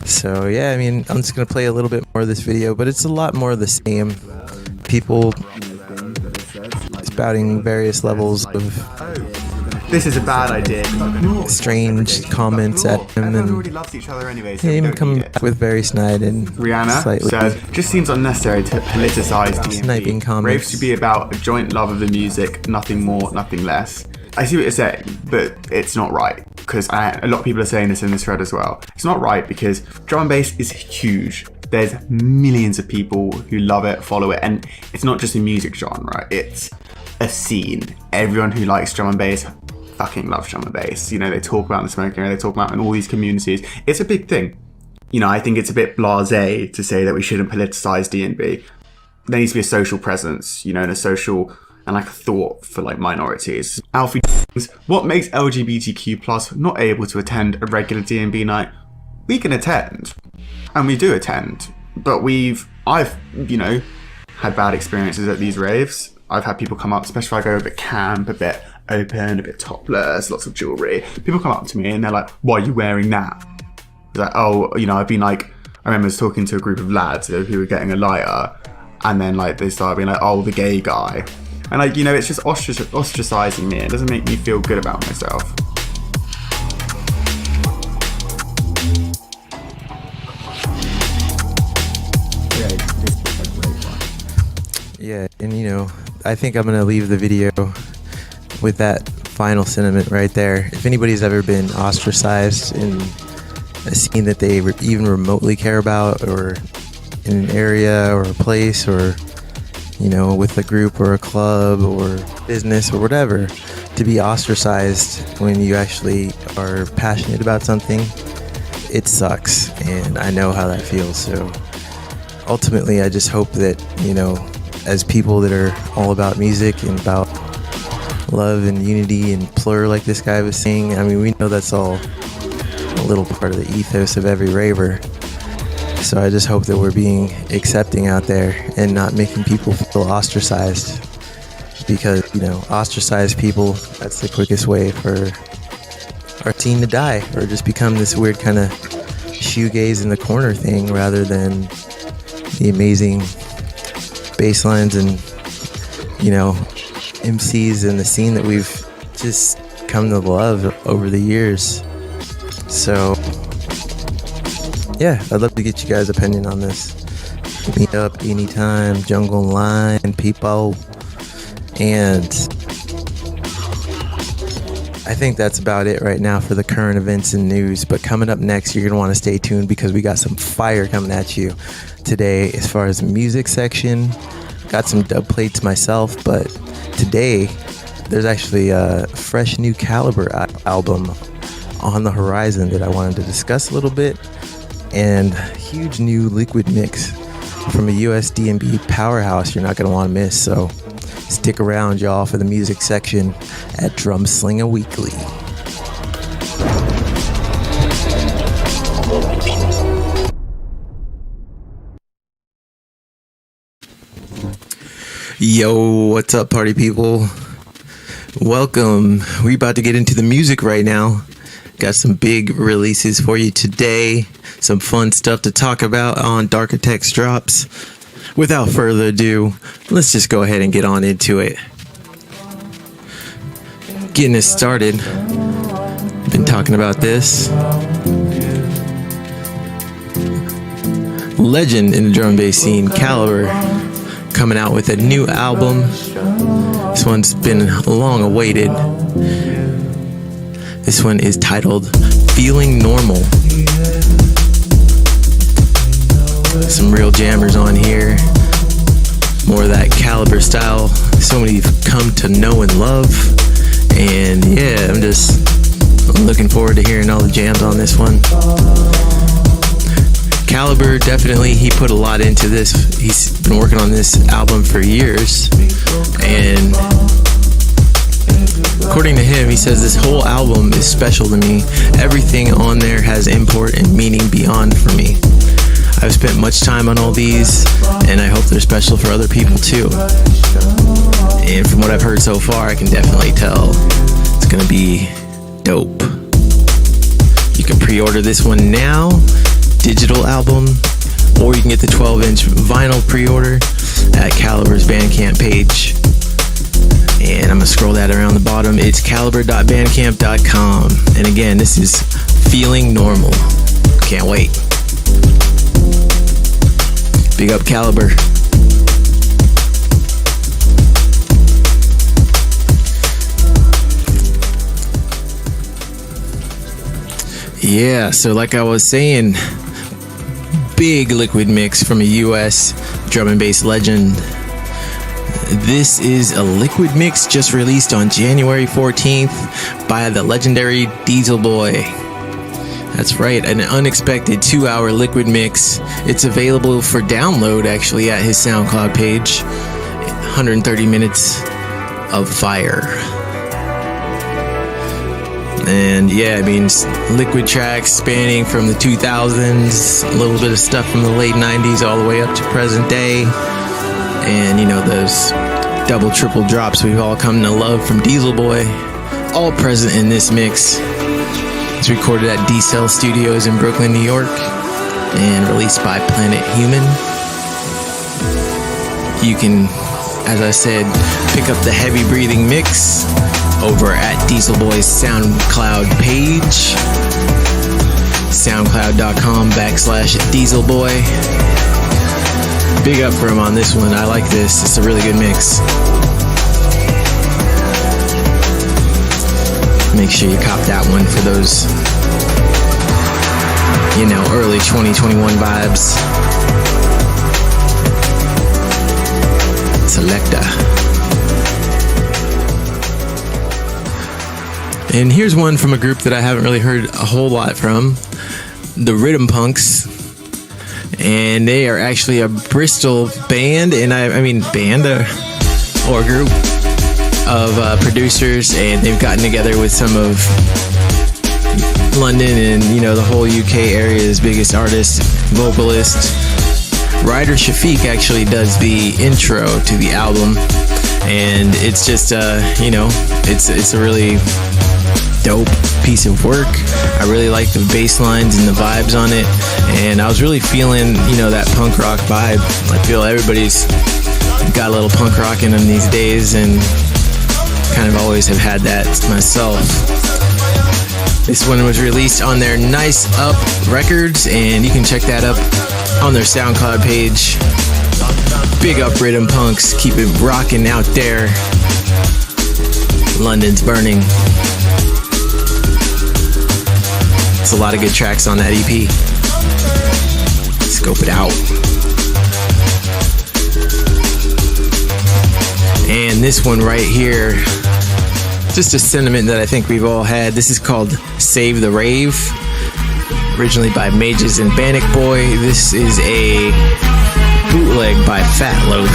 So yeah, I mean, I'm just going to play a little bit more of this video, but it's a lot more of the same. People spouting various levels of this is a bad idea. strange comments at him, Everyone and already loves each other anyway, so him coming back with very snide and Rihanna slightly says, just seems unnecessary to politicize sniping DMV. comments. Raves should be about a joint love of the music, nothing more, nothing less. I see what you're saying, but it's not right, because a lot of people are saying this in this thread as well. It's not right because drum and bass is huge. There's millions of people who love it, follow it, and it's not just a music genre. It's a scene. Everyone who likes drum and bass fucking loves drum and bass. You know, they talk about the smoking area, they talk about it in all these communities. It's a big thing. You know, I think it's a bit blasé to say that we shouldn't politicize D&B. There needs to be a social presence, you know, and a social and like a thought for like minorities. Alfie, what makes LGBTQ plus not able to attend a regular D&B night? We can attend, and we do attend, but I've, you know, had bad experiences at these raves. I've had people come up, especially if I go a bit camp, a bit open, a bit topless, lots of jewelry. People come up to me and they're like, "Why are you wearing that?" It's like, oh, you know, I've been like, I remember I was talking to a group of lads who were getting a lighter, and then like they started being like, "Oh, the gay guy," and like, you know, it's just ostracizing me. It doesn't make me feel good about myself. Yeah, and you know, I think I'm gonna leave the video with that final sentiment right there. If anybody's ever been ostracized in a scene that they even remotely care about, or in an area or a place, or, you know, with a group or a club or business or whatever, to be ostracized when you actually are passionate about something, it sucks, and I know how that feels. So ultimately, I just hope that, you know, as people that are all about music and about love and unity and plur, like this guy was saying, I mean, we know that's all a little part of the ethos of every raver. So I just hope that we're being accepting out there and not making people feel ostracized, because, you know, ostracized people, that's the quickest way for our scene to die, or just become this weird kind of shoegaze in the corner thing, rather than the amazing bass lines and, you know, MCs and the scene that we've just come to love over the years. So yeah, I'd love to get you guys' opinion on this. Meet up anytime, Jungle Line, people. And I think that's about it right now for the current events and news. But coming up next, you're going to want to stay tuned, because we got some fire coming at you today as far as the music section. Got some dub plates myself, but today there's actually a fresh new Caliber album on the horizon that I wanted to discuss a little bit, and huge new liquid mix from a US D&B powerhouse you're not going to want to miss. So stick around, y'all, for the music section at Drumslinga Weekly. Yo, what's up, party people? Welcome. We about to get into the music right now. Got some big releases for you today. Some fun stuff to talk about on Darkitect's Drops. Without further ado, let's just go ahead and get on into it. Getting us started. Been talking about this. Legend in the drum and bass scene, Caliber, coming out with a new album. This one's been long awaited. This one is titled Feeling Normal. Some real jammers on here. More of that Caliber style. So many you've come to know and love. And yeah, I'm just looking forward to hearing all the jams on this one. Caliber, definitely, he put a lot into this. He's been working on this album for years. And according to him, he says this whole album is special to me. Everything on there has import and meaning beyond for me. I've spent much time on all these, and I hope they're special for other people too. And from what I've heard so far, I can definitely tell it's gonna be dope. You can pre-order this one now, digital album, or you can get the 12-inch vinyl pre-order at Caliber's Bandcamp page. And I'm gonna scroll that around the bottom. It's caliber.bandcamp.com. And again, this is Feeling Normal. Can't wait. Big up Caliber. Yeah, so like I was saying, big liquid mix from a US drum and bass legend. This is a liquid mix just released on January 14th by the legendary Diesel Boy. That's right, an unexpected 2-hour liquid mix. It's available for download actually at his SoundCloud page. 130 minutes of fire. And yeah, I mean, liquid tracks spanning from the 2000s, a little bit of stuff from the late 90s all the way up to present day. And, you know, those double, triple drops we've all come to love from Diesel Boy, all present in this mix. It's recorded at D-Cell Studios in Brooklyn, New York, and released by Planet Human. You can, as I said, pick up the heavy breathing mix over at Diesel Boy's SoundCloud page, soundcloud.com/Dieselboy. Big up for him on this one. I like this. It's a really good mix. Make sure you cop that one for those, you know, early 2021 vibes. Selecta. And here's one from a group that I haven't really heard a whole lot from, the Rhythm Punks. And they are actually a Bristol band, and I mean band or group of producers, and they've gotten together with some of London and, you know, the whole UK area's biggest artist, vocalist. Ryder Shafiq actually does the intro to the album, and it's just you know, it's a really dope piece of work. I really like the bass lines and the vibes on it, and I was really feeling, you know, that punk rock vibe. I feel everybody's got a little punk rock in them these days, and kind of always have had that myself. This one was released on their Nice Up Records, and you can check that up on their SoundCloud page. Big up Rhythm Punks, keep it rocking out there. London's burning. It's a lot of good tracks on that EP. Scope it out. And this one right here, just a sentiment that I think we've all had. This is called Save the Rave, originally by Mages and Bannock Boy. This is a bootleg by Fat Loaf.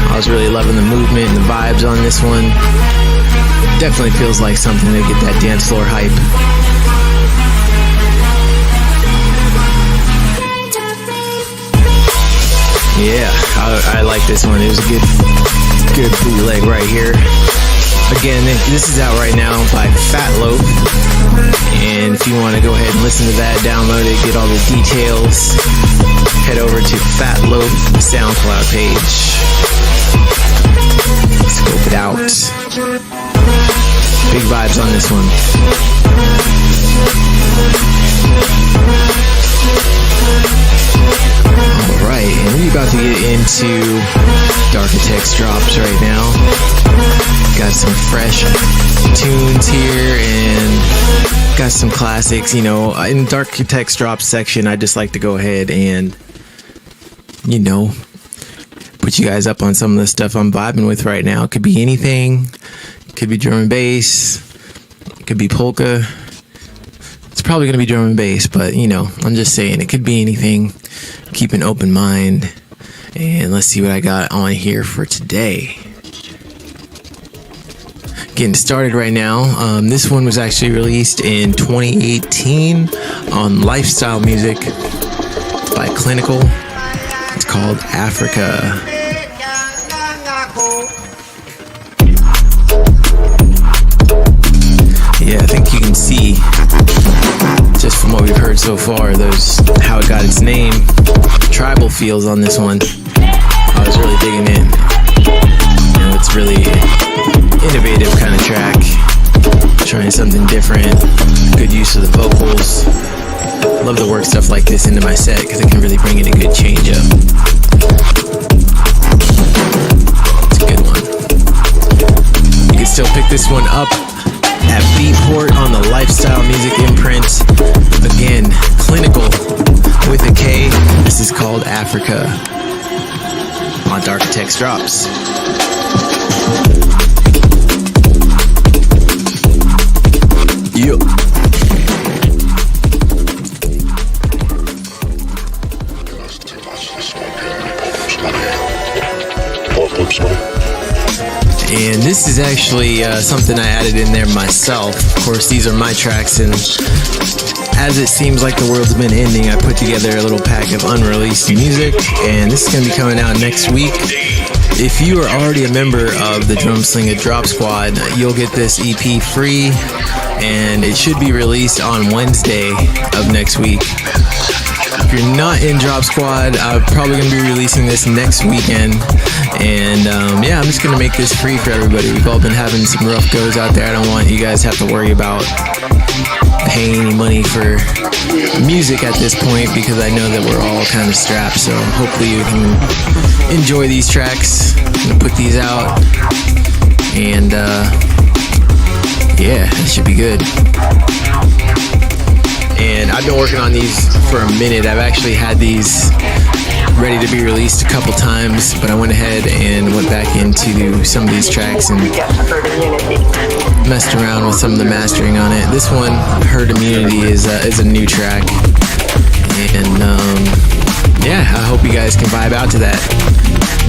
I was really loving the movement and the vibes on this one. Definitely feels like something to get that dance floor hype. Yeah, I like this one. It was a good bootleg right here. Again, this is out right now by Fat Loaf. And if you want to go ahead and listen to that, download it, get all the details, head over to Fat Loaf SoundCloud page. Scope it out. Big vibes on this one. Alright, and we're about to get into Darkitect's drops right now. Got some fresh tunes here and got some classics. You know, in Darkitect's drops section, I just like to go ahead and, you know, put you guys up on some of the stuff I'm vibing with right now. It could be anything. It could be drum and bass. It could be polka. It's probably going to be drum and bass, but, you know, I'm just saying it could be anything. Keep an open mind. And let's see what I got on here for today. Getting started right now. This one was actually released in 2018 on Lifestyle Music by Clinical. It's called Africa. Yeah, I think you can see just from what we've heard so far, there's how it got its name. Tribal feels on this one. I was really digging it. You know, it's really innovative kind of track. Trying something different. Good use of the vocals. Love to work stuff like this into my set because it can really bring in a good change up. It's a good one. You can still pick this one up at Beatport on the Lifestyle Music imprint. Again, Clinical with a K. This is called Africa on Darkitect Text Drops. Yup. And this is actually something I added in there myself. Of course, these are my tracks, and as it seems like the world's been ending, I put together a little pack of unreleased music, and this is going to be coming out next week. If you are already a member of the Drumslinga Drop Squad, you'll get this EP free, and it should be released on Wednesday of next week. If you're not in Drop Squad, I'm probably going to be releasing this next weekend. And I'm just going to make this free for everybody. We've all been having some rough goes out there. I don't want you guys to have to worry about paying any money for music at this point, because I know that we're all kind of strapped. So hopefully you can enjoy these tracks. I'm going to put these out. And it should be good. And I've been working on these for a minute. I've actually had these ready to be released a couple times, but I went ahead and went back into some of these tracks and messed around with some of the mastering on it. This one, Herd Immunity, is a new track. And I hope you guys can vibe out to that.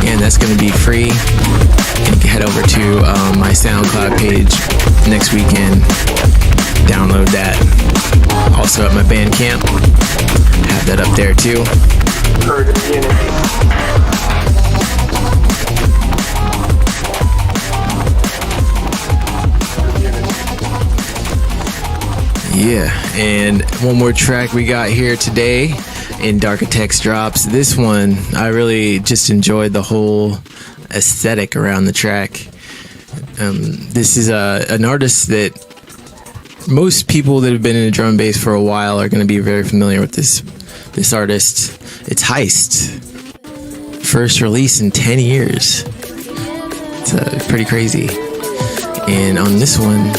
And that's going to be free. And you can head over to my SoundCloud page next weekend. Download that. Also at my Bandcamp. Have that up there too. Yeah, and one more track we got here today in Darker Text Drops. This one, I really just enjoyed the whole aesthetic around the track. This is an artist that most people that have been in the drum and bass for a while are going to be very familiar with this artist. It's Heist. First release in 10 years. It's pretty crazy. And on this one,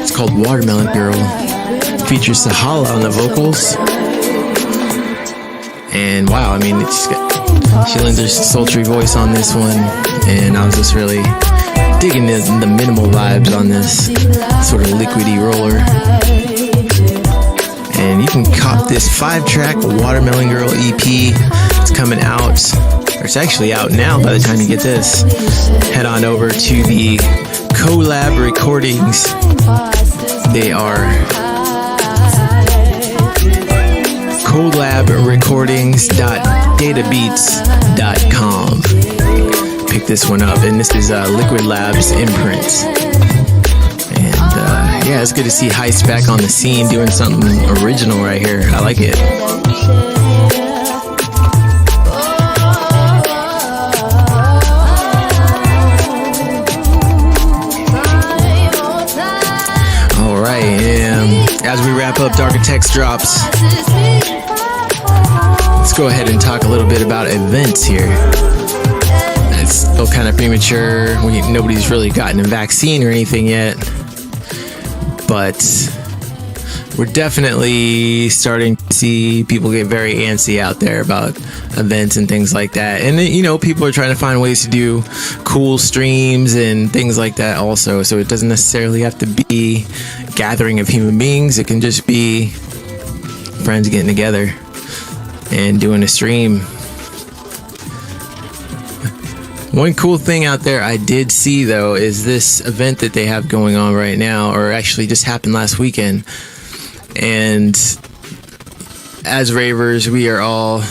it's called Watermelon Girl. Features Sahala on the vocals. And wow, I mean, she lends her sultry voice on this one. And I was just really digging the minimal vibes on this sort of liquidy roller. And you can cop this 5-track Watermelon Girl EP. It's coming out, or it's actually out now by the time you get this. Head on over to the Collab Recordings. They are collabrecordings.databeats.com. Pick this one up, and this is Liquid Labs imprint. And it's good to see Heist back on the scene doing something original right here. I like it. All right, as we wrap up Darker Text Drops, let's go ahead and talk a little bit about events here. It's still kind of premature. Nobody's really gotten a vaccine or anything yet. But we're definitely starting to see people get very antsy out there about events and things like that. And, people are trying to find ways to do cool streams and things like that also. So it doesn't necessarily have to be a gathering of human beings. It can just be friends getting together and doing a stream. One cool thing out there I did see, though, is this event that they have going on right now, or actually just happened last weekend. And as ravers, we are all,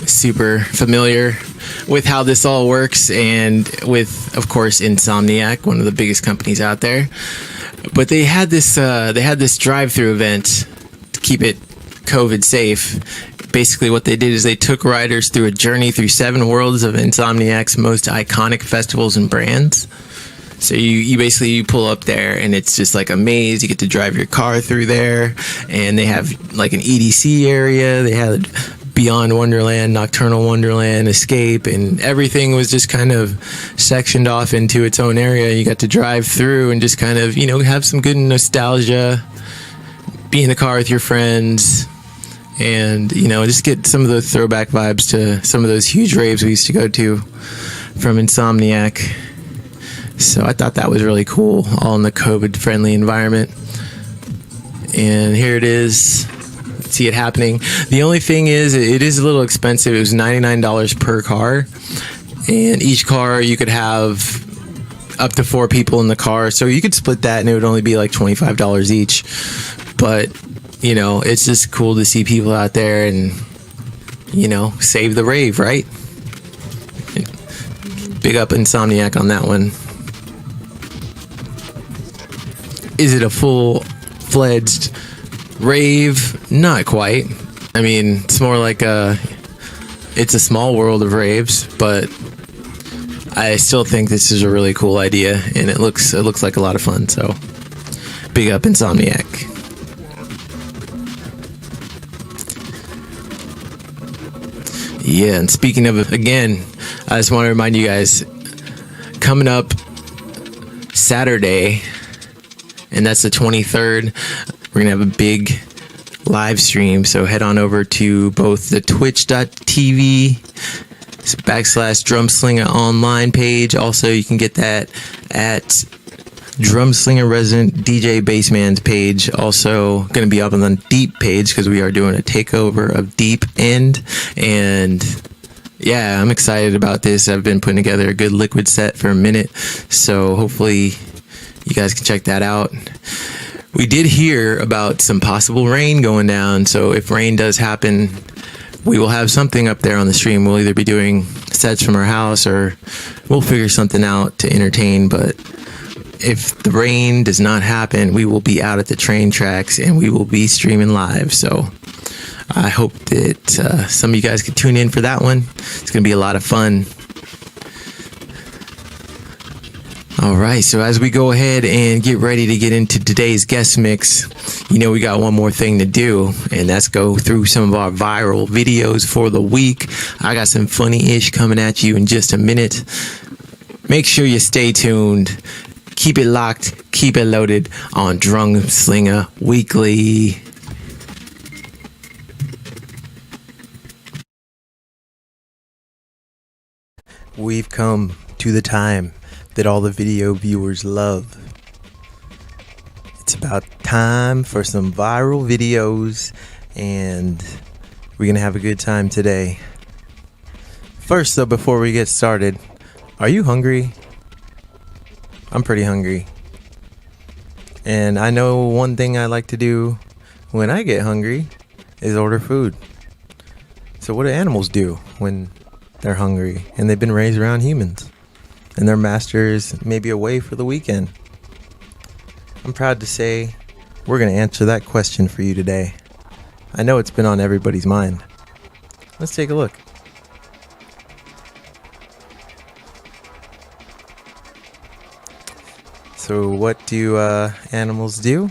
super familiar with how this all works, and with, of course, Insomniac, one of the biggest companies out there. But they had this drive-through event to keep it COVID safe. Basically what they did is they took riders through a journey through 7 worlds of Insomniac's most iconic festivals and brands. So you basically pull up there, and it's just like a maze. You get to drive your car through there, and they have like an EDC area. They had Beyond Wonderland, Nocturnal Wonderland, Escape, and everything was just kind of sectioned off into its own area. You got to drive through and just kind of, have some good nostalgia, be in the car with your friends, and just get some of those throwback vibes to some of those huge raves we used to go to from Insomniac. So I thought that was really cool, all in the COVID friendly environment. And here it is. See it happening. The only thing is, it is a little expensive. It was $99 per car, and each car you could have up to 4 people in the car, so you could split that and it would only be like $25 each. But it's just cool to see people out there and save the rave, right? Big up Insomniac on that one. Is it a full-fledged rave? Not quite. I mean, it's more like it's a small world of raves, but I still think this is a really cool idea, and it looks like a lot of fun. So, big up Insomniac. Yeah, and speaking of it, again, I just want to remind you guys, coming up Saturday, and that's the 23rd, we're going to have a big live stream. So head on over to both the twitch.tv /Drumslinga online page. Also, you can get that at Drumslinga Resident DJ Bassman's page. Also going to be up on the Deep page because we are doing a takeover of Deep End. And yeah, I'm excited about this. I've been putting together a good liquid set for a minute, so hopefully you guys can check that out. We did hear about some possible rain going down, so if rain does happen, we will have something up there on the stream. We'll either be doing sets from our house or we'll figure something out to entertain. But if the rain does not happen, we will be out at the train tracks and we will be streaming live. So I hope that some of you guys could tune in for that one. It's going to be a lot of fun. All right, so as we go ahead and get ready to get into today's guest mix, we got one more thing to do, and that's go through some of our viral videos for the week. I got some funny-ish coming at you in just a minute. Make sure you stay tuned. Keep it locked, keep it loaded on Drumslinga Weekly. We've come to the time that all the video viewers love. It's about time for some viral videos, and we're gonna have a good time today. First though, before we get started, are you hungry? I'm pretty hungry. And I know one thing I like to do when I get hungry is order food. So what do animals do when they're hungry and they've been raised around humans? And their master is maybe away for the weekend? I'm proud to say we're going to answer that question for you today. I know it's been on everybody's mind. Let's take a look. So what do animals do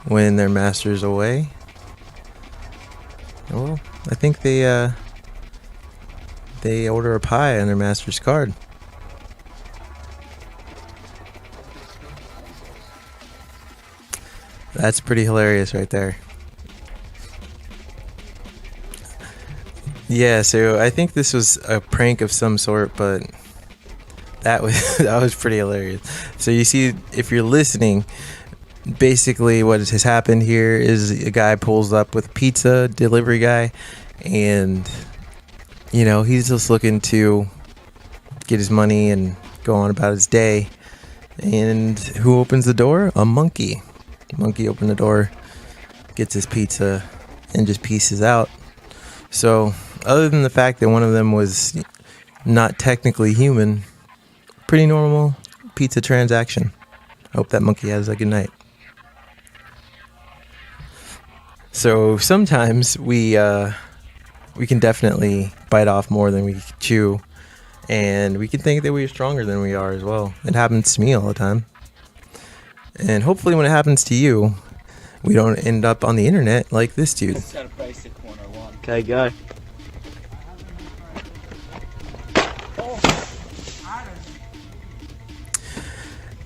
when their master's away? Well, I think they order a pie on their master's card. That's pretty hilarious right there. Yeah, so I think this was a prank of some sort, but that was pretty hilarious. So you see, if you're listening, basically what has happened here is a guy pulls up with pizza, delivery guy, and he's just looking to get his money and go on about his day. And who opens the door? A monkey. Monkey opened the door, gets his pizza, and just pieces out. So, other than the fact that one of them was not technically human, pretty normal pizza transaction. I hope that monkey has a good night. So, sometimes we can definitely bite off more than we chew, and we can think that we are stronger than we are as well. It happens to me all the time. And hopefully when it happens to you, we don't end up on the internet like this dude. Okay, go.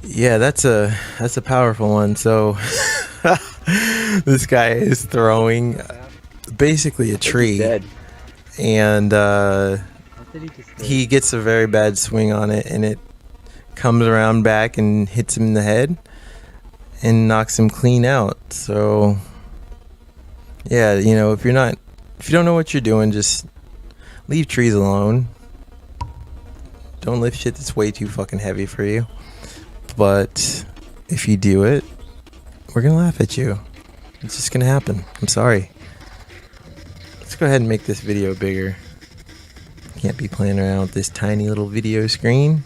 Yeah, that's a powerful one. So this guy is throwing basically a tree, Dead. and What did he just say? he gets a very bad swing on it, and it comes around back and hits him in the head and knocks him clean out. So yeah, you know, if you don't know what you're doing, just leave trees alone. Don't lift shit that's way too fucking heavy for you. But if you do it, we're gonna laugh at you. It's just gonna happen. I'm sorry. Let's go ahead and make this video bigger. Can't be playing around with this tiny little video screen.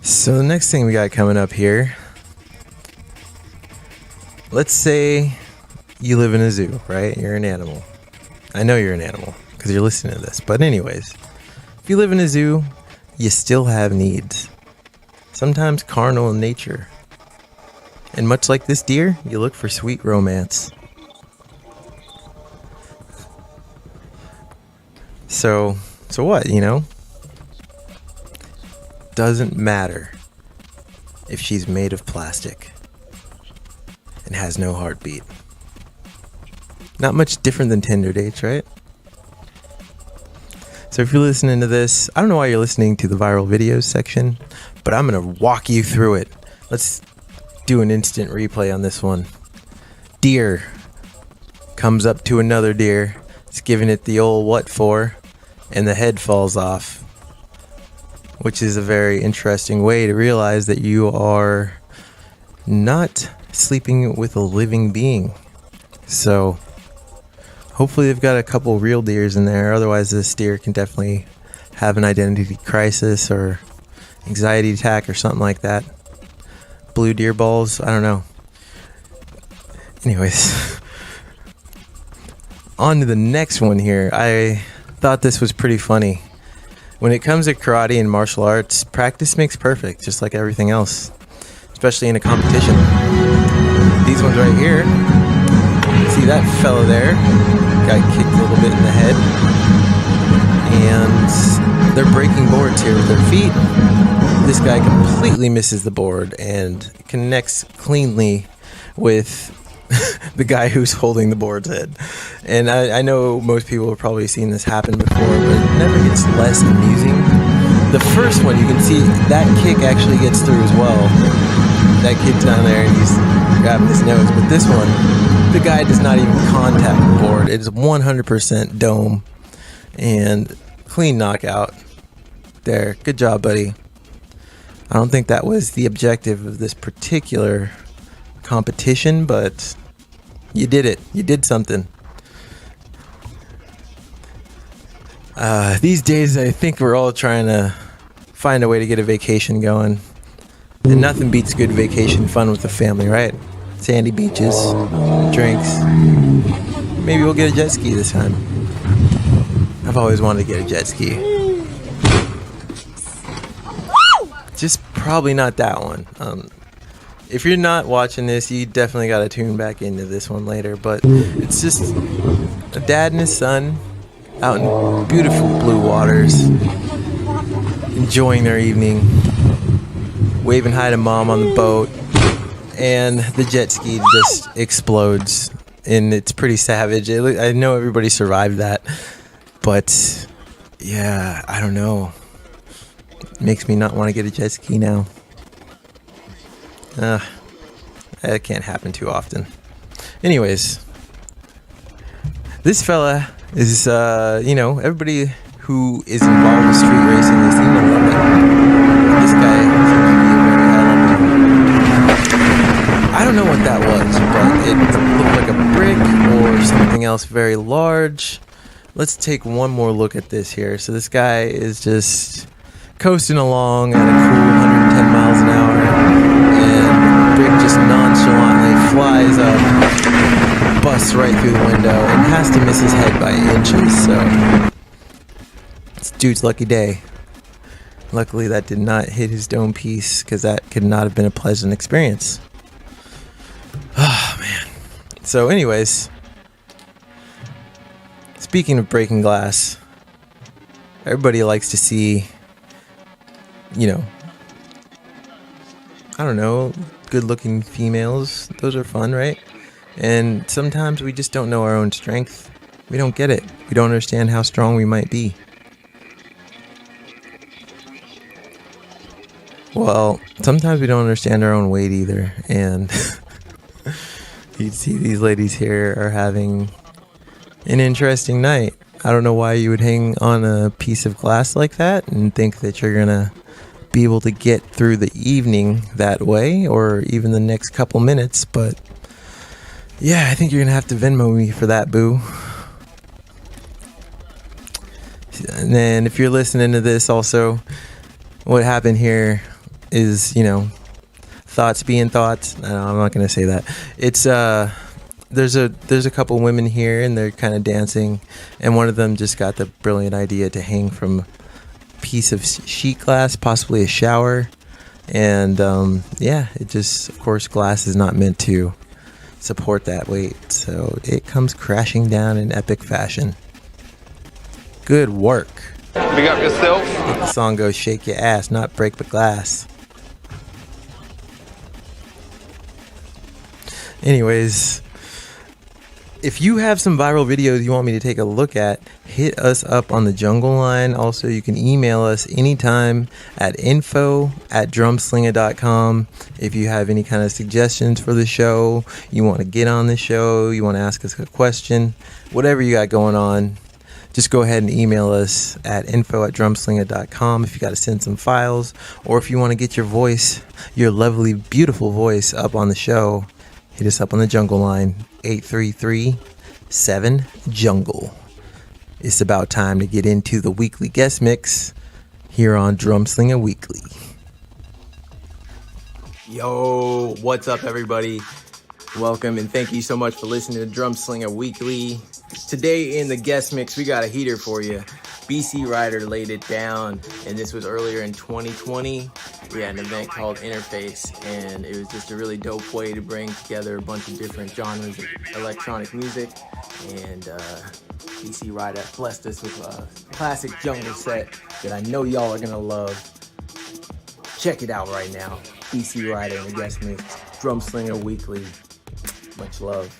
So the next thing we got coming up here, let's say you live in a zoo, right? You're an animal. I know you're an animal because you're listening to this. But anyways, if you live in a zoo, you still have needs. Sometimes carnal in nature. And much like this deer, you look for sweet romance. So what, you know? Doesn't matter if she's made of plastic and has no heartbeat. Not much different than Tinder dates, right? So if you're listening to this, I don't know why you're listening to the viral videos section, but I'm gonna walk you through it. Let's do an instant replay on this one. Deer comes up to another deer. It's giving it the old what for, and the head falls off. Which is a very interesting way to realize that you are not sleeping with a living being. So hopefully they've got a couple real deers in there. Otherwise this deer can definitely have an identity crisis or anxiety attack or something like that. Blue deer balls, I don't know. Anyways, on to the next one here. I thought this was pretty funny. When it comes to karate and martial arts, practice makes perfect, just like everything else, especially in a competition. These ones right here, see that fella there, got kicked a little bit in the head, and they're breaking boards here with their feet. This guy completely misses the board and connects cleanly with the guy who's holding the board's head. And I know most people have probably seen this happen before, but it never gets less amusing. The first one, you can see that kick actually gets through as well. That kid's down there and he's grabbing his nose. But this one, the guy does not even contact the board. It is 100% dome and clean knockout. There, good job, buddy. I don't think that was the objective of this particular competition, but you did it. You did something. These days, I think we're all trying to find a way to get a vacation going. And nothing beats good vacation fun with the family, right? Sandy beaches, drinks. Maybe we'll get a jet ski this time. I've always wanted to get a jet ski. Just probably not that one. If you're not watching this, you definitely got to tune back into this one later. But it's just a dad and his son out in beautiful blue waters, enjoying their evening, waving hi to mom on the boat, and the jet ski just explodes, and it's pretty savage. I know everybody survived that, but yeah, I don't know. It makes me not want to get a jet ski now. That can't happen too often. Anyways, this fella is, everybody who is involved with street racing, they seem to love it. This guy seems to be a very high level. I don't know what that was, but it looked like a brick or something else very large. Let's take one more look at this here. So this guy is just coasting along at a cool 110 miles an hour, and brick just nonchalantly flies up, busts right through the window, and has to miss his head by inches. So it's dude's lucky day. Luckily that did not hit his dome piece, because that could not have been a pleasant experience. So anyways, speaking of breaking glass, everybody likes to see, I don't know, good-looking females. Those are fun, right? And sometimes we just don't know our own strength. We don't get it. We don't understand how strong we might be. Well, sometimes we don't understand our own weight either. And you see these ladies here are having an interesting night. I don't know why you would hang on a piece of glass like that and think that you're going to be able to get through the evening that way, or even the next couple minutes, but yeah, I think you're gonna have to Venmo me for that, boo. And then if you're listening to this also, what happened here is, thoughts being thoughts. No, I'm not gonna say that. It's there's a couple women here and they're kind of dancing, and one of them just got the brilliant idea to hang from piece of sheet glass, possibly a shower, and it just, of course, glass is not meant to support that weight, so it comes crashing down in epic fashion. Good work. Big up yourself. The song goes, shake your ass, not break the glass. Anyways, if you have some viral videos you want me to take a look at, hit us up on the Jungle Line. Also, you can email us anytime at info@drumslinga.com. If you have any kind of suggestions for the show, you want to get on the show, you want to ask us a question, whatever you got going on, just go ahead and email us at info@drumslinga.com if you got to send some files, or if you want to get your voice, your lovely, beautiful voice up on the show, hit us up on the Jungle Line, 833-7-JUNGLE. It's about time to get into the weekly guest mix here on Drumslinga Weekly. Yo, what's up, everybody? Welcome, and thank you so much for listening to Drumslinga Weekly. Today in the guest mix, we got a heater for you. BC Rydah laid it down, and this was earlier in 2020. We had an event called Interface, and it was just a really dope way to bring together a bunch of different genres of electronic music. And BC Rydah blessed us with a classic jungle set that I know y'all are gonna love. Check it out right now. BC Rydah in the guest mix. Drumslinga Weekly. Much love.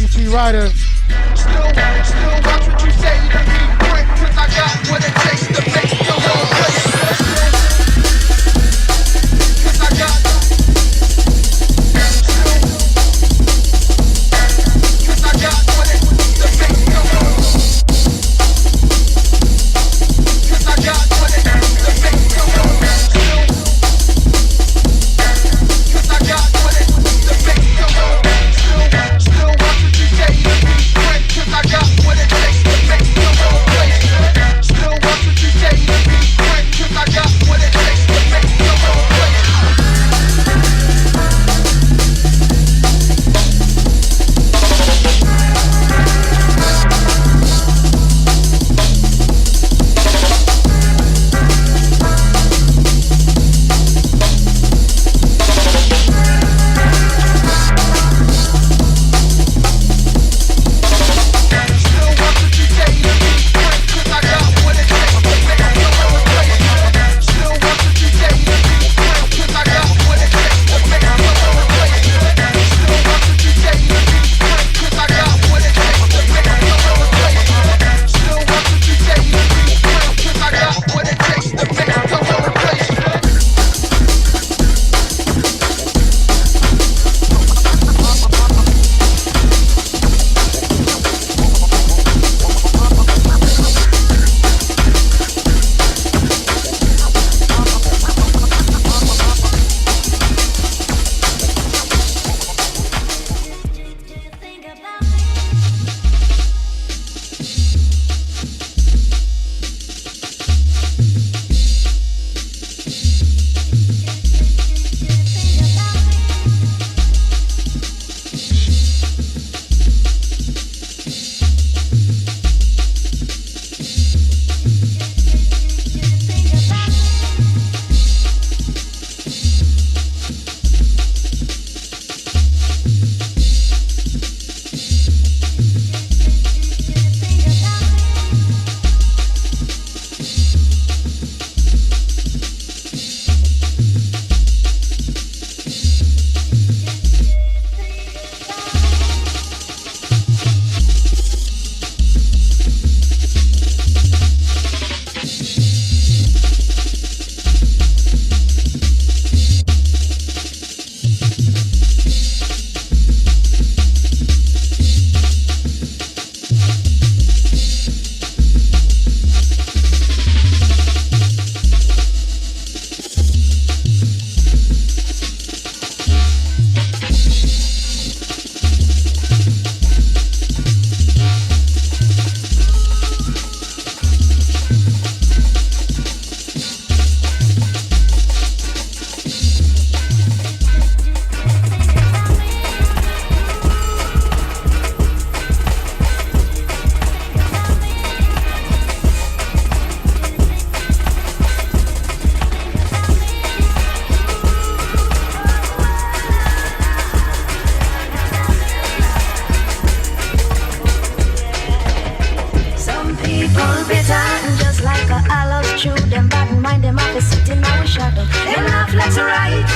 BC Rydah. Still watch what you say to me, quick, 'cause I got what it takes to make the whole place. 'Cause I got. Cause I got what it takes to make the whole. Cause I got what it takes to make the whole. Cause I got what it takes to make the whole. Still watch what you say to me, quick, 'cause I got what it takes to make the whole place. Still watch what you say to me, quick, 'cause I got what it takes to make the whole place.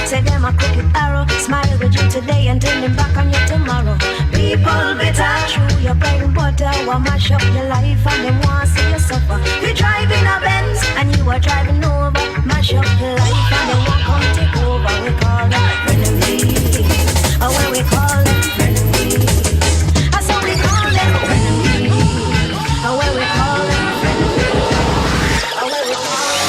Say them a crooked arrow. Smile with you today and turn them back on you tomorrow. People bitter, through your bread and butter will mash up your life and they want to see you suffer. You driving a Benz and you are driving over. Mash up your life and they won't come take over. We call them frenemies. Oh, when we call them frenemies. I saw we call them frenemies. Oh, when we call them frenemies. Oh, when we call them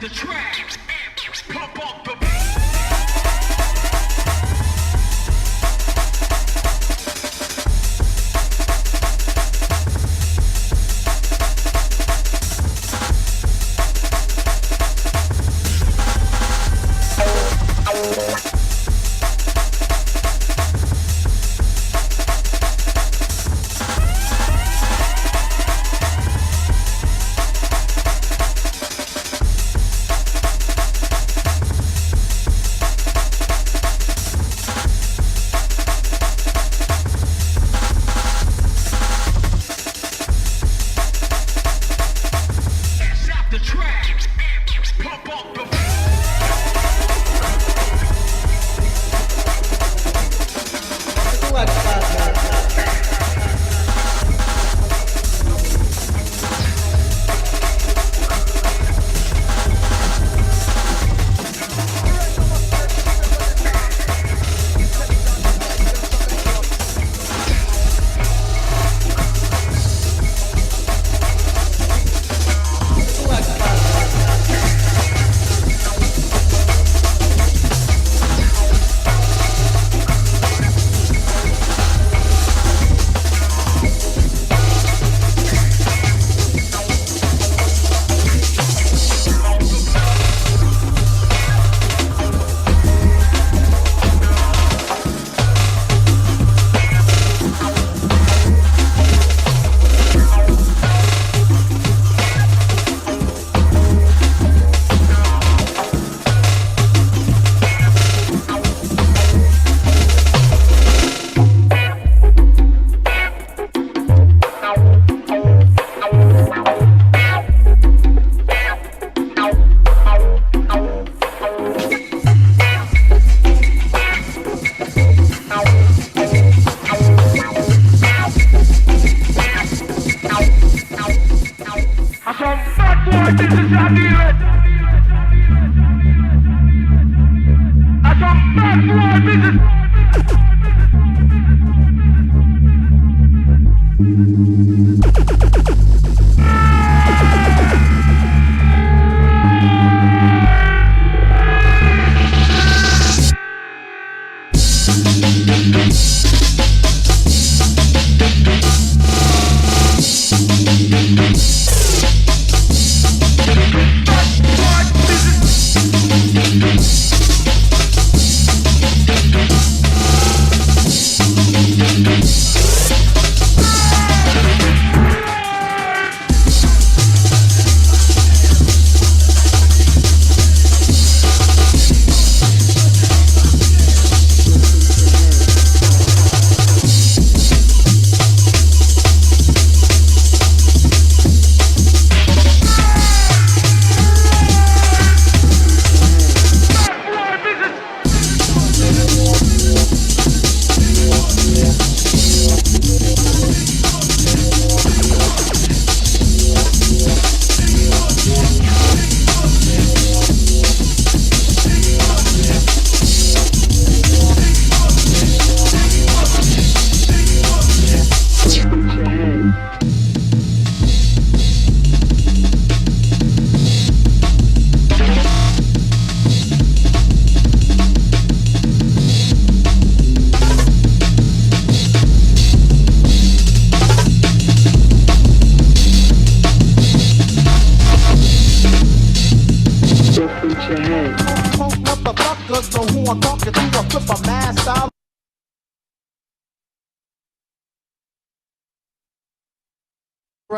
the track. Pump up the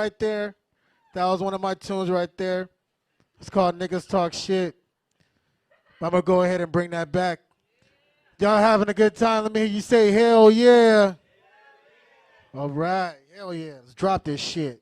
right there. That was one of my tunes right there. It's called Niggas Talk Shit. I'm going to go ahead and bring that back. Y'all having a good time? Let me hear you say hell yeah. All right. Hell yeah. Let's drop this shit.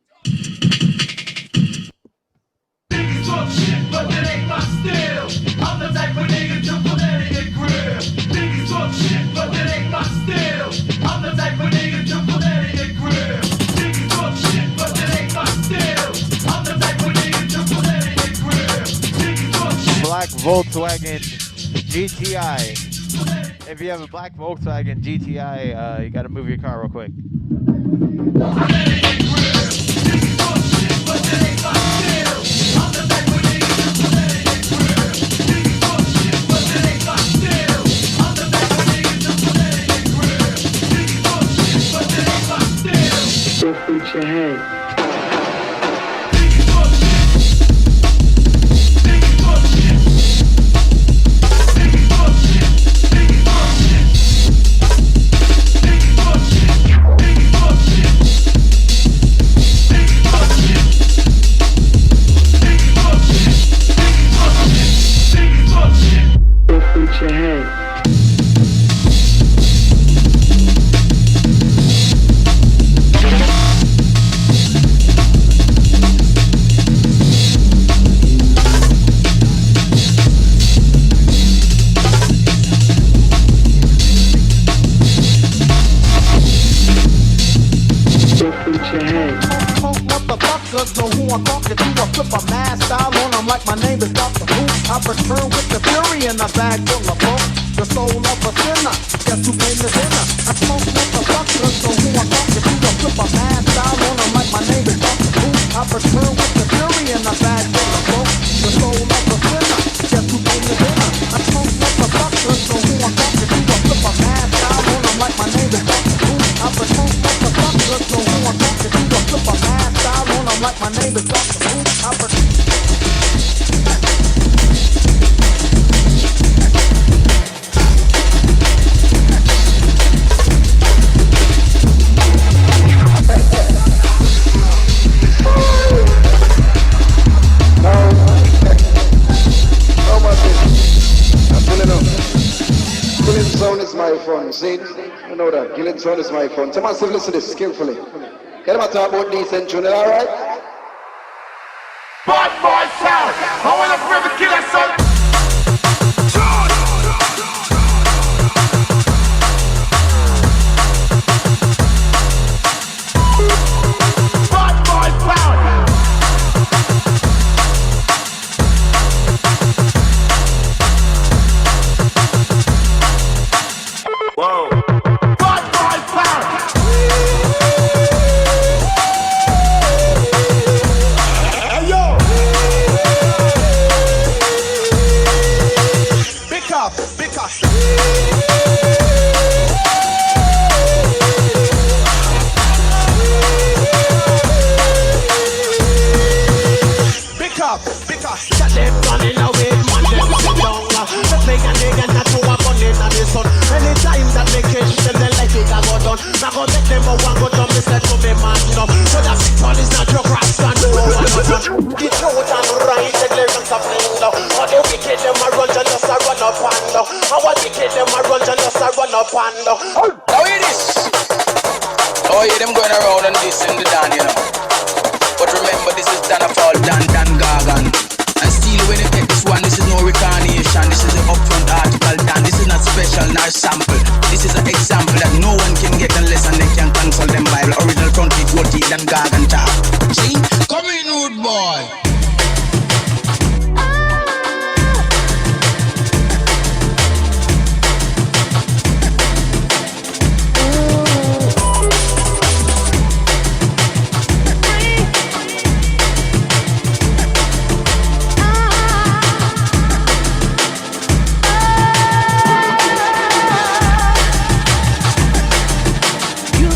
Niggas talk shit, but that ain't my style. I'm the type of nigga to pull that in your grill. Niggas talk shit, but that ain't my style. I'm the type of nigga to pull that in your grill. Niggas talk shit, but that ain't my style. I'm the type of nigga to pull that in your grill. Niggas talk shit. Black Volkswagen GTI. If you have a black Volkswagen GTI, you gotta move your car real quick. with your head. With your head. Motherfuckers know who I'm talking to. I flip a mad style on them like my name is Dr. Who. I return with the fury in a bag full of funk. The soul of a sinner, guess who came to dinner? I smoke motherfuckers know who I'm talking to. I flip a mad style on them like my name is Dr. Who. I return with the fury in a bag full of funk. The soul of a sinner, guess who came to dinner? I smoke motherfuckers know who I'm talking to. I flip a mad style on them like my name is Dr. Who. I return motherfuckers know who I'm talking to. I flip a mad style on them like my name is Dr. Who. I Sound is my phone, see? You know that. Gillen sound is my phone. So massive listen to this skillfully. Get them talk about decent tune, alright? Bad boy sound. I wanna forever kill that son. Bad boy sound. Whoa. Bad boy sound. Hey yo. Because. Shut them running away, man, them sit down. The play and they get not to a gun in the sun. Anytime that they catch them, they like it, I go down. Now go let them a one go down, they said to me, man, no. So that one is not your cross, and no one was on. The truth and right, the lyrics are playing now. How the wicked them a run, and just a run up and down. How the wicked them a run, and just a run up and down. How it is? Oh yeah, them going around and this and the Dan, you know. But remember, this is Dan of all Dan Gargan. And still when you take this one, this is no reincarnation. This is the upfront article Dan. This is not special nor sample. This is an example that no one can get unless and they can consult them Bible. Original front with gold teeth Dan Gargan top. See? Come in, rude boy. You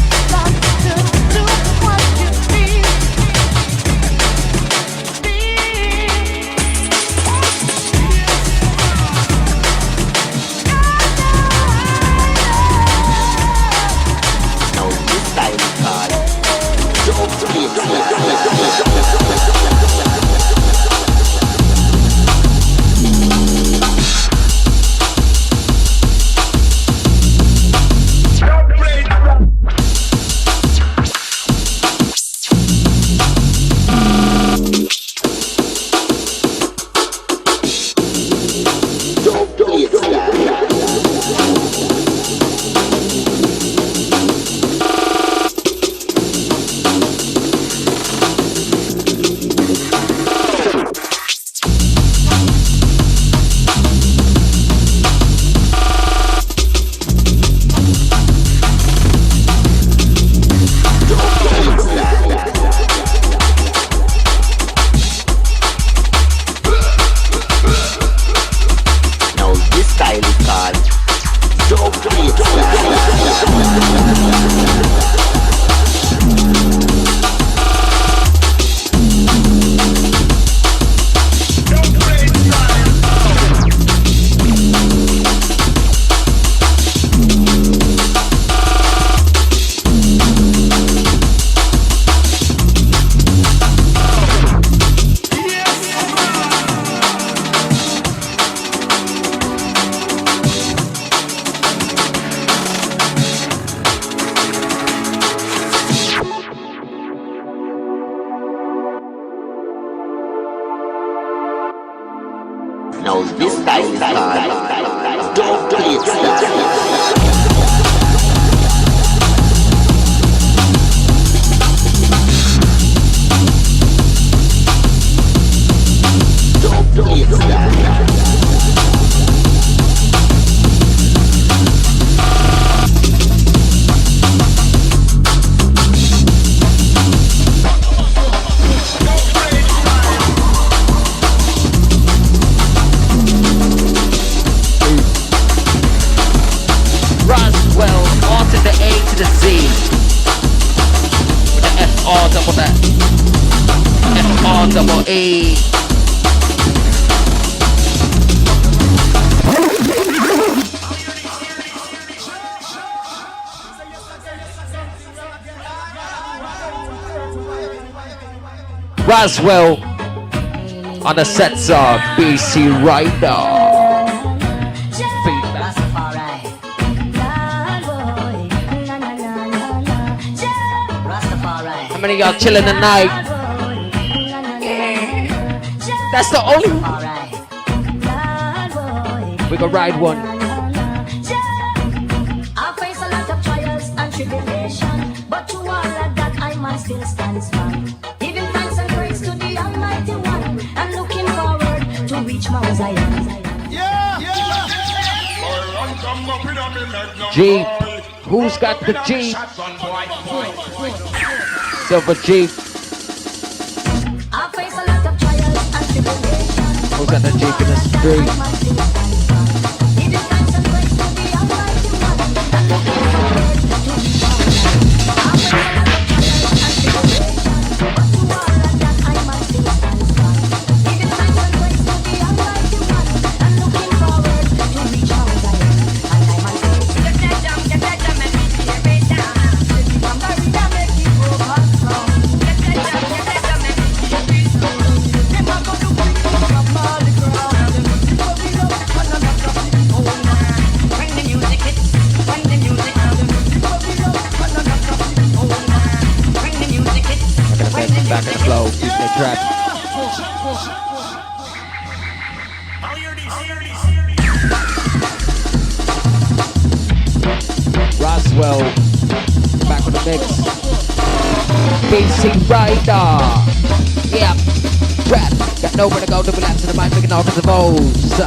the Z. With the F-R double that. F-R double E. Roswell on the sets of BC Rydah. How many of y'all chilling tonight? That's the only. We gonna ride one. I face a lot of trials and tribulation, but to all of that I must still stand strong. Giving thanks and praise to the Almighty One, and looking forward to reach Mount Zion. Jeep. Who's got the Jeep? Silver Jeep. I face a lot of trials and tribulation. Who's got the Jeep in the street? Giving thanks and praise to the Almighty One, and looking forward to reach Mount Zion. I face a lot of trials and tribulation, but to all of that I must still stand strong. Giving thanks and praise to the Almighty One, and looking forward to reach Mount Zion. And I must say, get that down, and beat it down. From the Rydah, make it go back strong. Get that down, and beat it down. Them a go do quick, up all the crowd. Them go be up, and I'm not gonna be old man. When the music hits, when the music hits. Them go be up, and I'm not gonna be old man. When the music hits, when the Back in the flow. Keep the track. Roswell. Back on the mix. BC Rydah. Yeah. Rap. Got nowhere to go to relax in the mind, making all kinds of O's.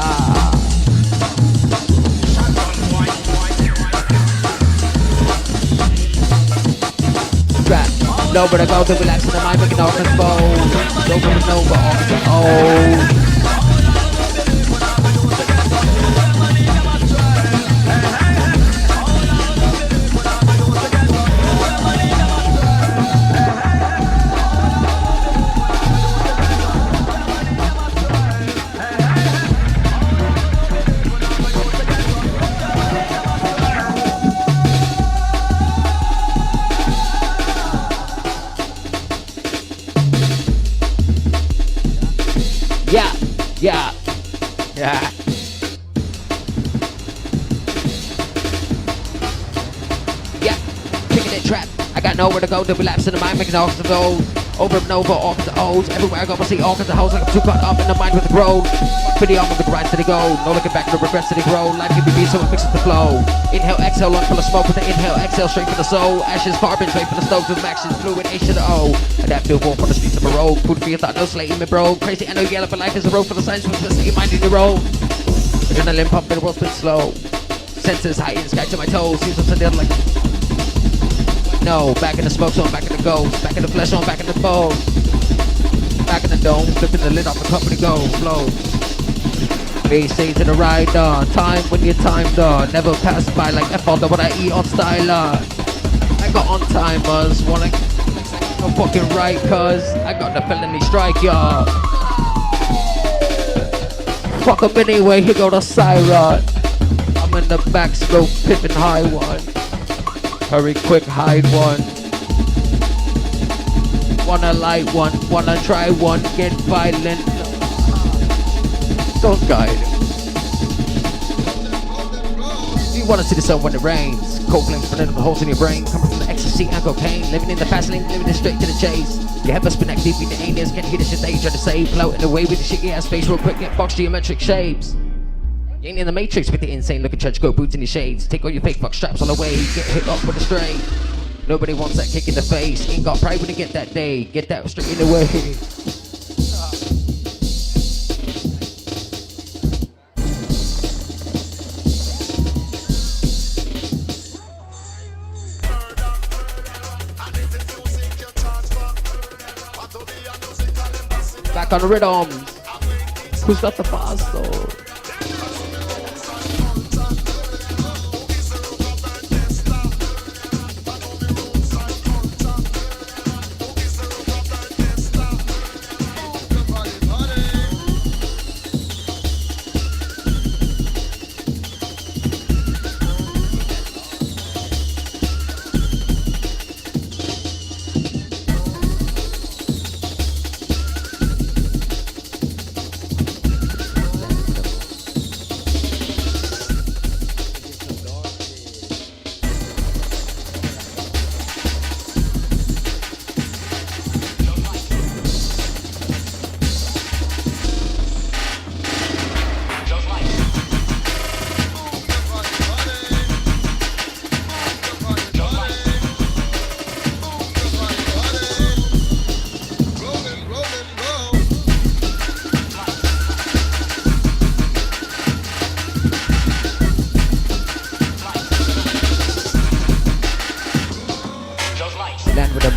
Rap. Nowhere to go to relax in the mind, making all kinds of O's. Over and over, all kinds of O's. Yeah. Kicking it trap. I got nowhere to go to relapse in the mind, making all kinds of O's. Over and over, all kinds of O's. Everywhere I go, I see all kinds of hoes. Like I'm too caught up in the mind with the growth. Pretty on with the grind to the go. No looking back, no regrets to the grow. Life can be beat, so it mixes the flow. Inhale, exhale, lung full of smoke with the inhale, exhale, straight for the soul. Ashes, carbon, straight for the stoves with actions, fluid, H to the O. Adapt to evolve for the streets of a road. Food for your thought, no slating me, bro. Crazy, I know yellow, but life is a road for the signs. With just your mind in the road. Adrenaline pumping, the world's been slow. Senses heightened, sky to my toes. See what's dead like. No, back in the smoke zone, back in the ghost. Back in the flesh zone, back in the bones. Back in the dome, flipping the lid off the company go, flow. BC to the Rydah, time when your time's done. Never pass by like F-all, what I eat on styler. I got on timers, wanna go fucking right, cuz I got the felony strike, y'all. Fuck up anyway, here go the siren. I'm in the back, stroke, pippin' high one. Hurry quick, hide one. Wanna light one, wanna try one, get violent. Don't guide. Do you wanna see the sun when it rains? Cold flames burning up the holes in your brain. Coming from the ecstasy and cocaine. Living in the fast lane, living it straight to the chase. Your head must be neck deep in the anus. Can't hear the shit that you try to say. Floating away with the shitty ass face real quick. Get box geometric shapes. You ain't in the matrix with the insane looking trench coat, boots in your shades. Take all your fake fuck straps on the way. Get hit up with a stray. Nobody wants that kick in the face. Ain't got pride when you get that day. Get that straight in the way. Back on the rhythms. Who's got the bars though?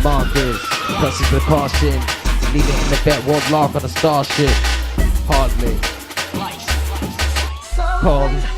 commanders. Press with precaution. Leave it in the vet, won't lark on a starship. Hardly. Call